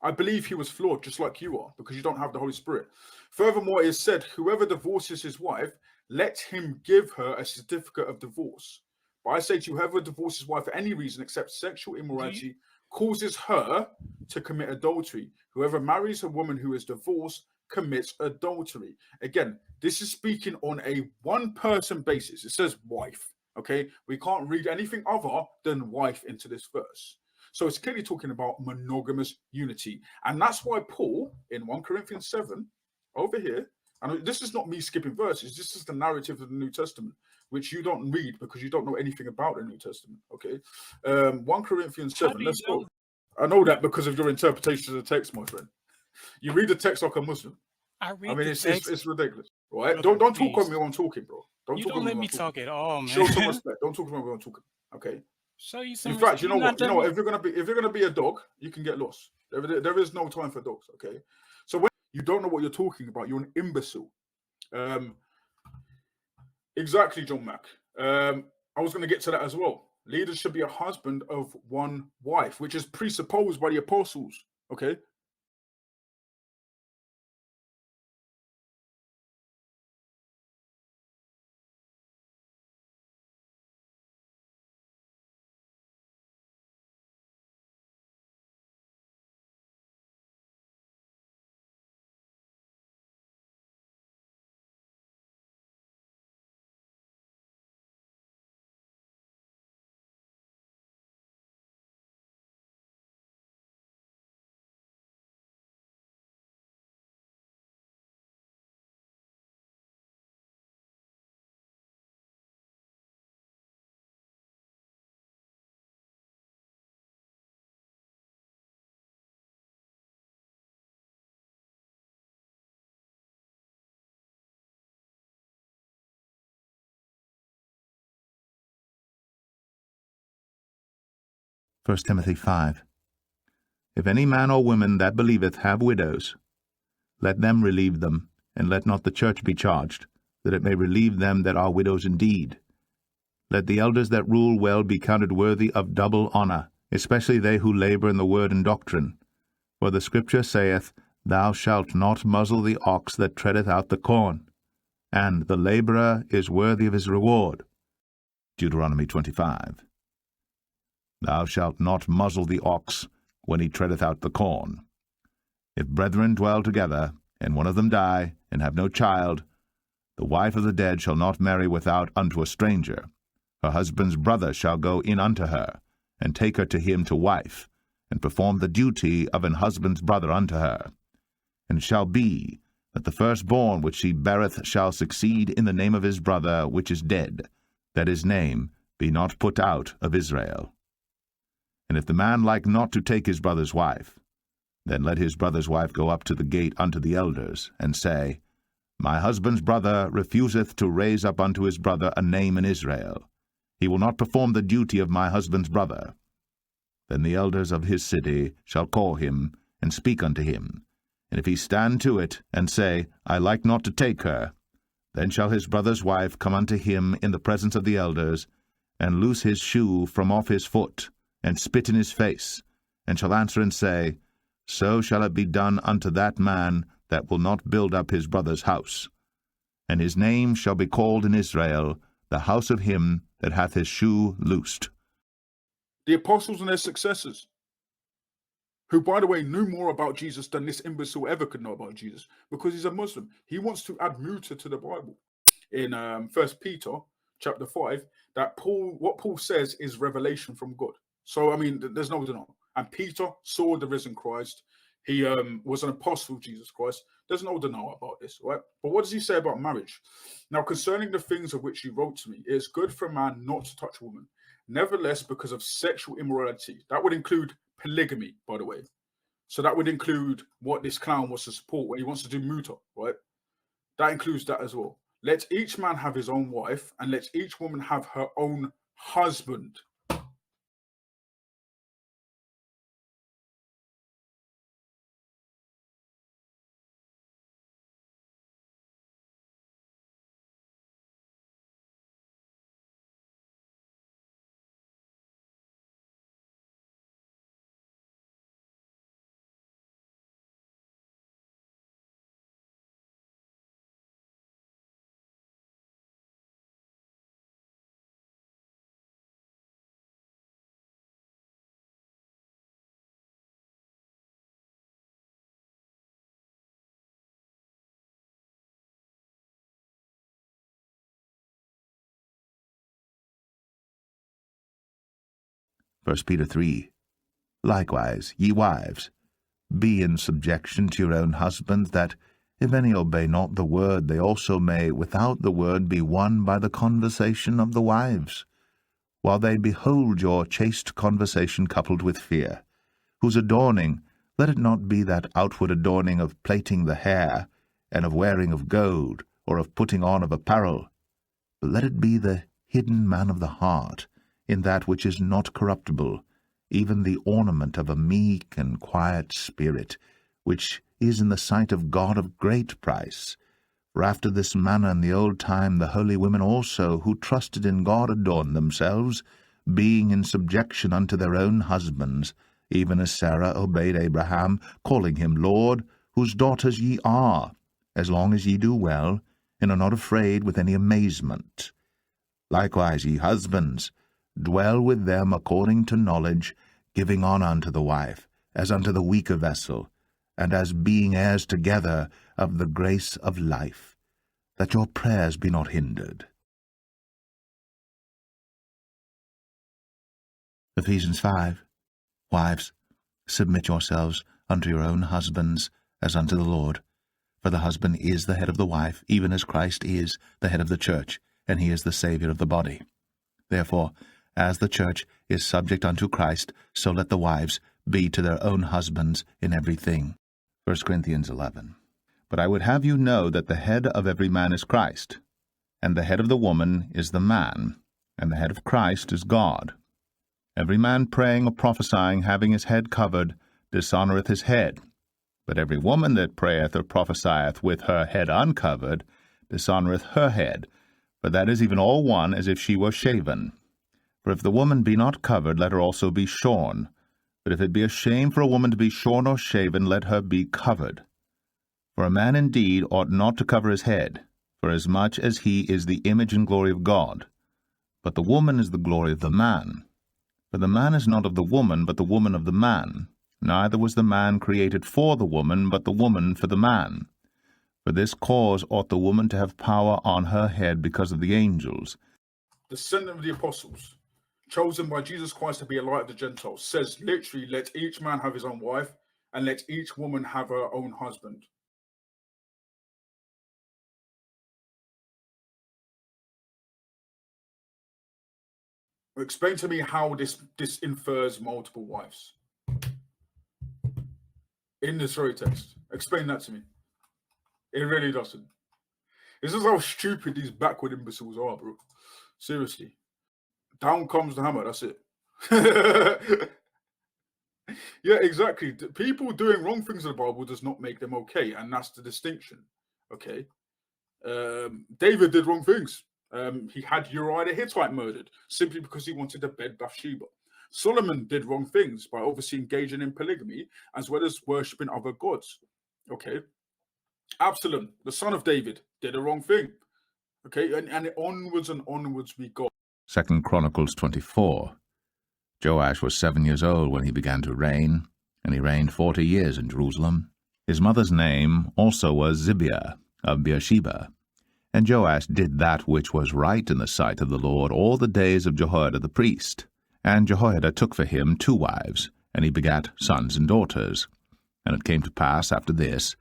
I believe he was flawed, just like you are, because you don't have the Holy Spirit. Furthermore, it is said, whoever divorces his wife, let him give her a certificate of divorce. But I say to you, whoever divorces his wife for any reason except sexual immorality causes her to commit adultery. Whoever marries a woman who is divorced commits adultery. Again, this is speaking on a one-person basis. It says wife, okay? We can't read anything other than wife into this verse. So it's clearly talking about monogamous unity. And that's why Paul, in 1 Corinthians 7, over here, and this is not me skipping verses, this is the narrative of the New Testament, which you don't read because you don't know anything about the New Testament, okay? 1 Corinthians 7, let's go. I know that because of your interpretation of the text, my friend. You read the text like a Muslim. I I mean, the it's text. ridiculous, right? Brother, don't talk please. on me when I'm talking, bro. You Talk don't on me let when me I'm talking. talk at all, man. Show some respect. Don't talk to me when I'm talking. Okay. Show you some In fact, respect. you know what? You know what? If you're gonna be a dog, you can get lost. There is no time for dogs. Okay. So when you don't know what you're talking about, you're an imbecile. Exactly, John Mack. I was going to get to that as well. Leaders should be a husband of one wife, which is presupposed by the apostles. Okay. First Timothy 5. If any man or woman that believeth have widows, let them relieve them, and let not the church be charged, that it may relieve them that are widows indeed. Let the elders that rule well be counted worthy of double honour, especially they who labour in the word and doctrine. For the Scripture saith, Thou shalt not muzzle the ox that treadeth out the corn, and the labourer is worthy of his reward. Deuteronomy 25. Thou shalt not muzzle the ox when he treadeth out the corn. If brethren dwell together, and one of them die, and have no child, the wife of the dead shall not marry without unto a stranger. Her husband's brother shall go in unto her, and take her to him to wife, and perform the duty of an husband's brother unto her. And it shall be, that the firstborn which she beareth shall succeed in the name of his brother which is dead, that his name be not put out of Israel. And if the man like not to take his brother's wife, then let his brother's wife go up to the gate unto the elders, and say, My husband's brother refuseth to raise up unto his brother a name in Israel. He will not perform the duty of my husband's brother. Then the elders of his city shall call him, and speak unto him. And if he stand to it, and say, I like not to take her, then shall his brother's wife come unto him in the presence of the elders, and loose his shoe from off his foot, and spit in his face, and shall answer and say, So shall it be done unto that man that will not build up his brother's house. And his name shall be called in Israel, the house of him that hath his shoe loosed. The apostles and their successors, who, by the way, knew more about Jesus than this imbecile ever could know about Jesus, because he's a Muslim. He wants to add muta to the Bible. In 1 Peter chapter 5, that what Paul says is revelation from God. So, I mean, there's no denying. And Peter saw the risen Christ. He was an apostle of Jesus Christ. There's no denial about this, right? But what does he say about marriage? Now, concerning the things of which he wrote to me, it is good for a man not to touch a woman. Nevertheless, because of sexual immorality, that would include polygamy, by the way. So that would include what this clown wants to support when he wants to do muta, right? That includes that as well. Let each man have his own wife, and let each woman have her own husband. 1 Peter 3. Likewise, ye wives, be in subjection to your own husbands, that, if any obey not the word, they also may without the word be won by the conversation of the wives, while they behold your chaste conversation coupled with fear, whose adorning, let it not be that outward adorning of plaiting the hair, and of wearing of gold, or of putting on of apparel, but let it be the hidden man of the heart, in that which is not corruptible, even the ornament of a meek and quiet spirit, which is in the sight of God of great price. For after this manner in the old time the holy women also, who trusted in God, adorned themselves, being in subjection unto their own husbands, even as Sarah obeyed Abraham, calling him Lord, whose daughters ye are, as long as ye do well, and are not afraid with any amazement. Likewise, ye husbands, dwell with them according to knowledge, giving honour unto the wife, as unto the weaker vessel, and as being heirs together of the grace of life, that your prayers be not hindered. Ephesians 5. Wives, submit yourselves unto your own husbands, as unto the Lord. For the husband is the head of the wife, even as Christ is the head of the church, and he is the Saviour of the body. Therefore, as the church is subject unto Christ, so let the wives be to their own husbands in everything. 1 Corinthians 11. But I would have you know that the head of every man is Christ, and the head of the woman is the man, and the head of Christ is God. Every man praying or prophesying, having his head covered, dishonoureth his head. But every woman that prayeth or prophesieth with her head uncovered, dishonoureth her head, for that is even all one as if she were shaven. For if the woman be not covered, let her also be shorn. But if it be a shame for a woman to be shorn or shaven, let her be covered. For a man indeed ought not to cover his head, forasmuch as he is the image and glory of God. But the woman is the glory of the man. For the man is not of the woman, but the woman of the man. Neither was the man created for the woman, but the woman for the man. For this cause ought the woman to have power on her head because of the angels. Descendant of the apostles, chosen by Jesus Christ to be a light of the Gentiles, says literally, let each man have his own wife, and let each woman have her own husband. Explain to me how this infers multiple wives in the story text. Explain that to me. It really doesn't. This is how stupid these backward imbeciles are, bro. Seriously. Down comes the hammer, that's it. Yeah, exactly. People doing wrong things in the Bible does not make them okay, and that's the distinction. Okay. David did wrong things. He had Uriah the Hittite murdered simply because he wanted to bed Bathsheba. Solomon did wrong things by obviously engaging in polygamy as well as worshipping other gods. Okay. Absalom, the son of David, did a wrong thing. Okay, and onwards and onwards we go. 2 Chronicles 24. Joash was 7 years old when he began to reign, and he reigned 40 years in Jerusalem. His mother's name also was Zibiah of Beersheba. And Joash did that which was right in the sight of the Lord all the days of Jehoiada the priest. And Jehoiada took for him 2 wives, and he begat sons and daughters. And it came to pass after this,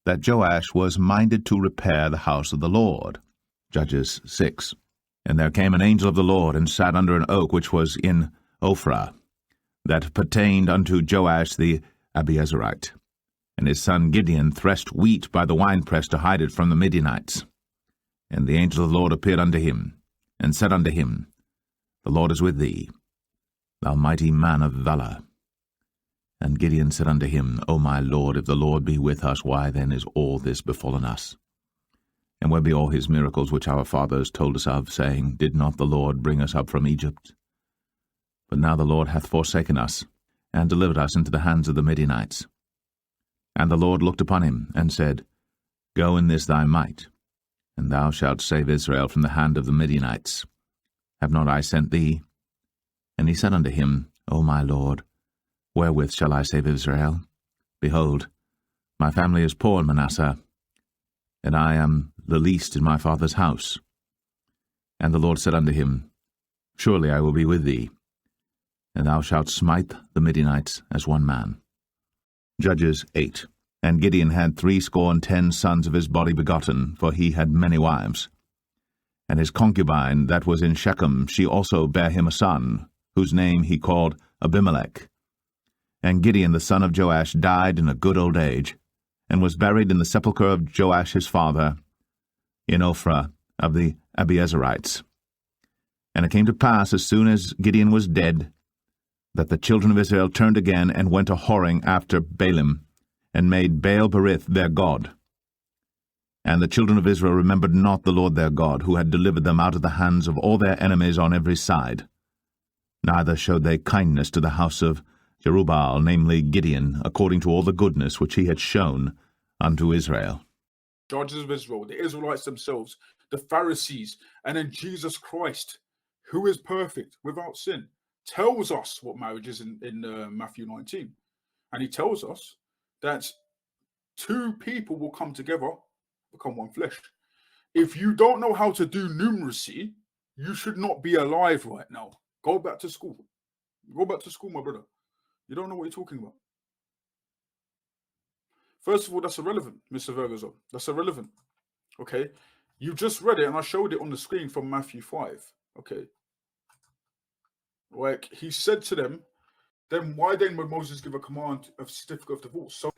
that Joash was minded to repair the house of the Lord. Judges 6. And there came an angel of the Lord, and sat under an oak which was in Ophrah, that pertained unto Joash the Abiezerite. And his son Gideon threshed wheat by the winepress to hide it from the Midianites. And the angel of the Lord appeared unto him, and said unto him, The Lord is with thee, thou mighty man of valour. And Gideon said unto him, O my Lord, if the Lord be with us, why then is all this befallen us? And where be all his miracles which our fathers told us of, saying, Did not the Lord bring us up from Egypt? But now the Lord hath forsaken us, and delivered us into the hands of the Midianites. And the Lord looked upon him, and said, Go in this thy might, and thou shalt save Israel from the hand of the Midianites. Have not I sent thee? And he said unto him, O my Lord, wherewith shall I save Israel? Behold, my family is poor in Manasseh, and I am the least in my father's house. And the Lord said unto him, Surely I will be with thee, and thou shalt smite the Midianites as one man. Judges 8. And Gideon had 70 sons of his body begotten, for he had many wives. And his concubine that was in Shechem, she also bare him a son, whose name he called Abimelech. And Gideon the son of Joash died in a good old age, and was buried in the sepulchre of Joash his father, in Ophrah of the Abiezerites. And it came to pass, as soon as Gideon was dead, that the children of Israel turned again and went a-whoring after Baalim, and made Baal-berith their god. And the children of Israel remembered not the Lord their God, who had delivered them out of the hands of all their enemies on every side. Neither showed they kindness to the house of Jerubbaal, namely Gideon, according to all the goodness which he had shown unto Israel. Judges of Israel, the Israelites themselves, the Pharisees, and then Jesus Christ, who is perfect, without sin, tells us what marriage is in Matthew 19. And he tells us that two people will come together, become one flesh. If you don't know how to do numeracy, you should not be alive right now. Go back to school. Go back to school, my brother. You don't know what you're talking about. First of all, that's irrelevant, Mr. Vergazon. That's irrelevant. Okay? You just read it, and I showed it on the screen from Matthew 5. Okay? Like, he said to them, then why then would Moses give a command of certificate of divorce? So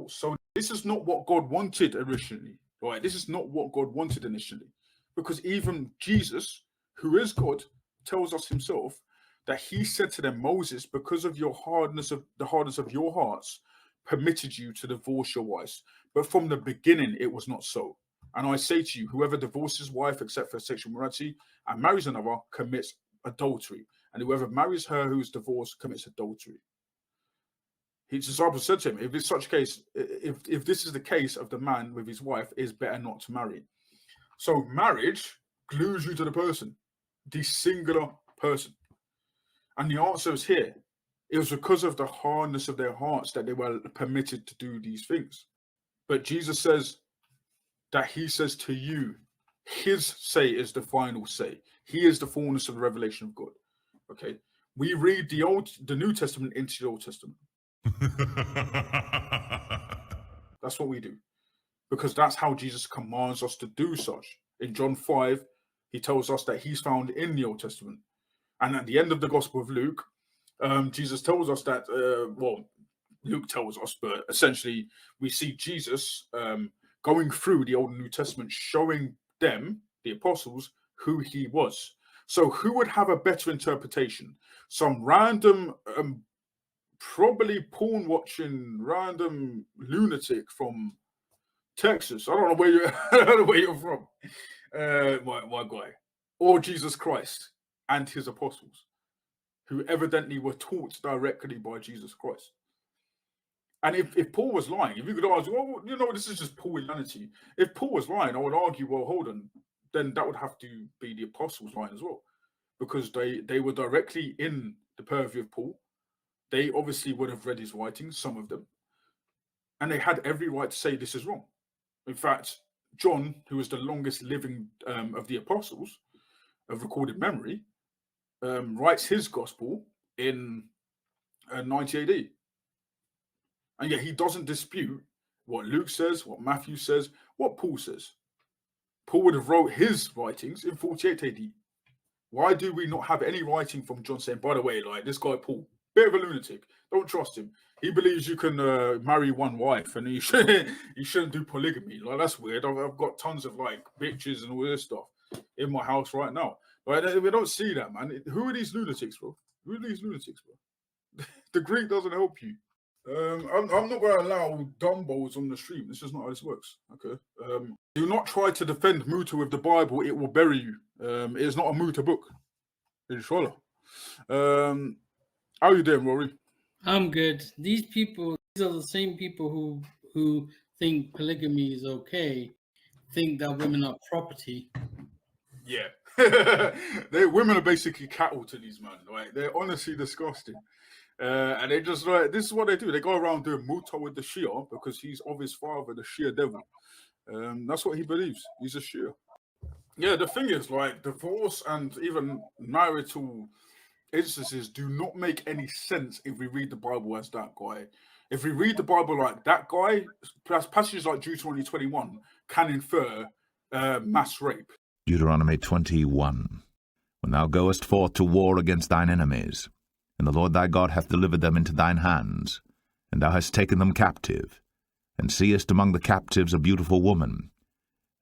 So this is not what God wanted originally, right? This is not what God wanted initially. Because even Jesus, who is God, tells us himself that he said to them, Moses, because of the hardness of your hearts, permitted you to divorce your wives. But from the beginning, it was not so. And I say to you, whoever divorces his wife except for sexual morality and marries another commits adultery. And whoever marries her who is divorced commits adultery. His disciples said to him, if it's such a case, if this is the case of the man with his wife, it is better not to marry. So marriage glues you to the person, the singular person. And the answer is here. It was because of the hardness of their hearts that they were permitted to do these things. But Jesus says that he says to you, his say is the final say. He is the fullness of the revelation of God. Okay. We read the New Testament into the Old Testament. That's what we do. Because that's how Jesus commands us to do such. In John 5, he tells us that he's found in the Old Testament. And at the end of the Gospel of Luke, Jesus tells us that, Luke tells us, but essentially we see Jesus going through the Old and New Testament, showing them, the apostles, who he was. So who would have a better interpretation? Some random, probably porn-watching, random lunatic from Texas. I don't know where you're from, my guy. Or Jesus Christ and his apostles, who evidently were taught directly by Jesus Christ. And if Paul was lying, if you could argue, well, this is just Paulianity. If Paul was lying, I would argue, well, hold on, then that would have to be the apostles lying as well. Because they were directly in the purview of Paul. They obviously would have read his writings, some of them. And they had every right to say this is wrong. In fact, John, who was the longest living of the apostles of recorded memory, writes his gospel in 90 AD. And yet he doesn't dispute what Luke says, what Matthew says, what Paul says. Paul would have wrote his writings in 48 AD. Why do we not have any writing from John saying, by the way, like this guy Paul, bit of a lunatic, don't trust him. He believes you can marry one wife and you shouldn't do polygamy. Like, that's weird. I've got tons of like bitches and all this stuff in my house right now. Like, we don't see that, man. Who are these lunatics, bro? Who are these lunatics, bro? The Greek doesn't help you. I'm not going to allow dumbos on the stream. This is not how this works. Okay. Do not try to defend Muta with the Bible. It will bury you. It is not a Muta book. Inshallah. How are you doing, Rory? I'm good. These are the same people who think polygamy is okay, think that women are property. Yeah. Women are basically cattle to these men, right? They're honestly disgusting. And they just like, this is what they do. They go around doing muta with the Shia because he's of his father, the Shia devil. That's what he believes. He's a Shia. Yeah, the thing is, like, divorce and even marital instances do not make any sense if we read the Bible as that guy. If we read the Bible like that guy, passages like Deuteronomy 21 can infer mass rape. Deuteronomy 21. When thou goest forth to war against thine enemies, and the Lord thy God hath delivered them into thine hands, and thou hast taken them captive, and seest among the captives a beautiful woman,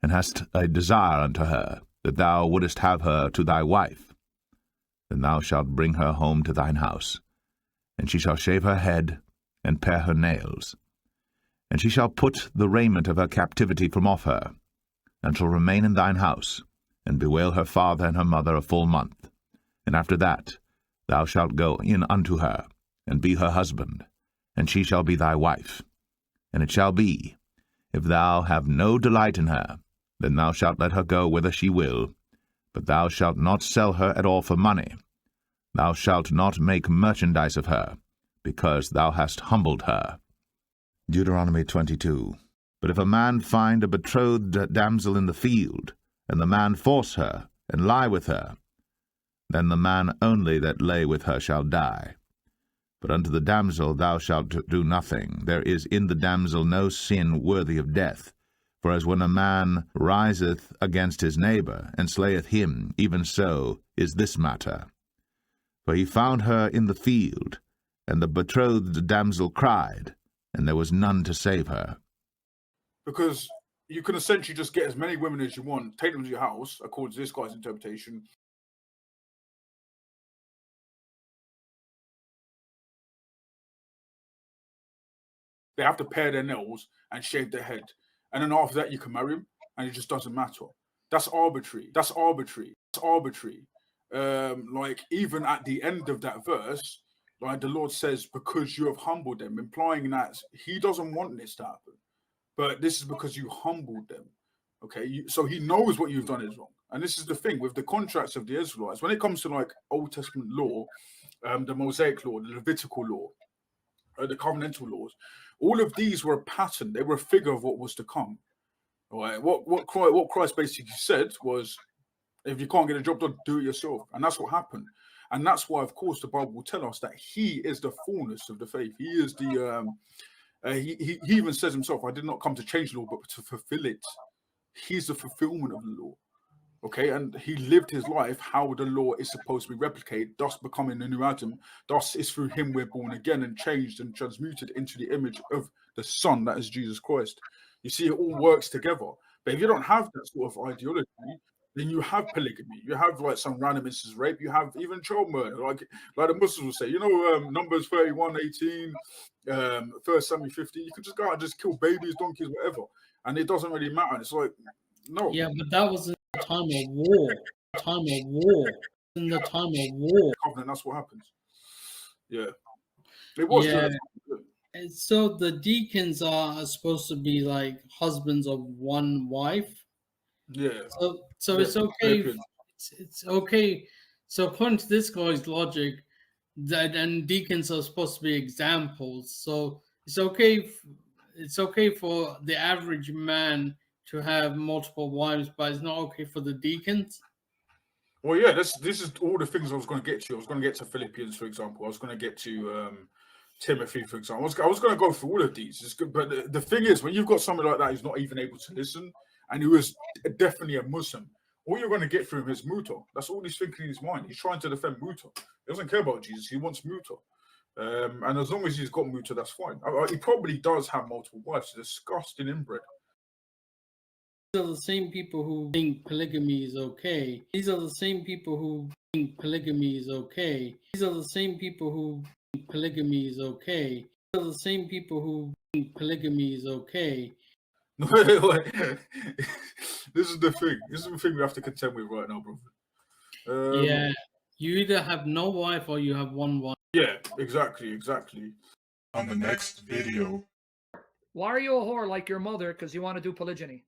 and hast a desire unto her, that thou wouldest have her to thy wife, then thou shalt bring her home to thine house, and she shall shave her head, and pare her nails. And she shall put the raiment of her captivity from off her, and shall remain in thine house, and bewail her father and her mother a full month. And after that thou shalt go in unto her, and be her husband, and she shall be thy wife. And it shall be, if thou have no delight in her, then thou shalt let her go whither she will, but thou shalt not sell her at all for money. Thou shalt not make merchandise of her, because thou hast humbled her. Deuteronomy 22. But if a man find a betrothed damsel in the field, and the man force her, and lie with her, then the man only that lay with her shall die. But unto the damsel thou shalt do nothing. There is in the damsel no sin worthy of death. For as when a man riseth against his neighbor, and slayeth him, even so is this matter. For he found her in the field, and the betrothed damsel cried, and there was none to save her. Because you can essentially just get as many women as you want, take them to your house, according to this guy's interpretation. They have to pare their nails and shave their head. And then after that, you can marry him, and it just doesn't matter. That's arbitrary. That's arbitrary. That's arbitrary. Like, even at the end of that verse, like, the Lord says, because you have humbled them, implying that he doesn't want this to happen. But this is because you humbled them. Okay, so he knows what you've done is wrong. And this is the thing with the contracts of the Israelites. When it comes to, like, Old Testament law, the Mosaic law, the Levitical law, the covenantal laws, all of these were a pattern. They were a figure of what was to come. All right. What Christ basically said was, if you can't get a job done, do it yourself. And that's what happened. And that's why, of course, the Bible will tell us that he is the fullness of the faith. He is the he even says himself, I did not come to change the law, but to fulfill it. He's the fulfillment of the law. Okay, and he lived his life how the law is supposed to be replicated, thus becoming the new Adam. Thus, it's through him we're born again and changed and transmuted into the image of the Son, that is Jesus Christ. You see, it all works together. But if you don't have that sort of ideology, then you have polygamy. You have, like, some random instances of rape. You have even child murder, like the Muslims will say. You know, Numbers 31:18, 1 Samuel 50. You can just go out and just kill babies, donkeys, whatever, and it doesn't really matter. It's like, no. Yeah, but that was in the time of war. In the time of war. Covenant, that's what happens. Yeah. It was. Yeah. And so the deacons are supposed to be like husbands of one wife. Yeah. So it's okay. It's okay. So according to this guy's logic, that and deacons are supposed to be examples. So it's okay. It's okay for the average man to have multiple wives, but it's not okay for the deacons. Well, yeah, this is all the things I was going to get to. I was going to get to Philippians, for example. I was going to get to Timothy, for example. I was going to go through all of these. It's good, but the thing is, when you've got somebody like that who's not even able to listen, and who is definitely a Muslim, all you're going to get through him is muta. That's all he's thinking in his mind. He's trying to defend muta. He doesn't care about Jesus. He wants muta. And as long as he's got muta, that's fine. He probably does have multiple wives. It's disgusting inbred. These are the same people who think polygamy is okay. These are the same people who think polygamy is okay. These are the same people who think polygamy is okay. These are the same people who think polygamy is okay. This is the thing. This is the thing we have to contend with right now, bro. Yeah, you either have no wife or you have one wife. Yeah, exactly. On the next video. Why are you a whore like your mother? Because you want to do polygyny.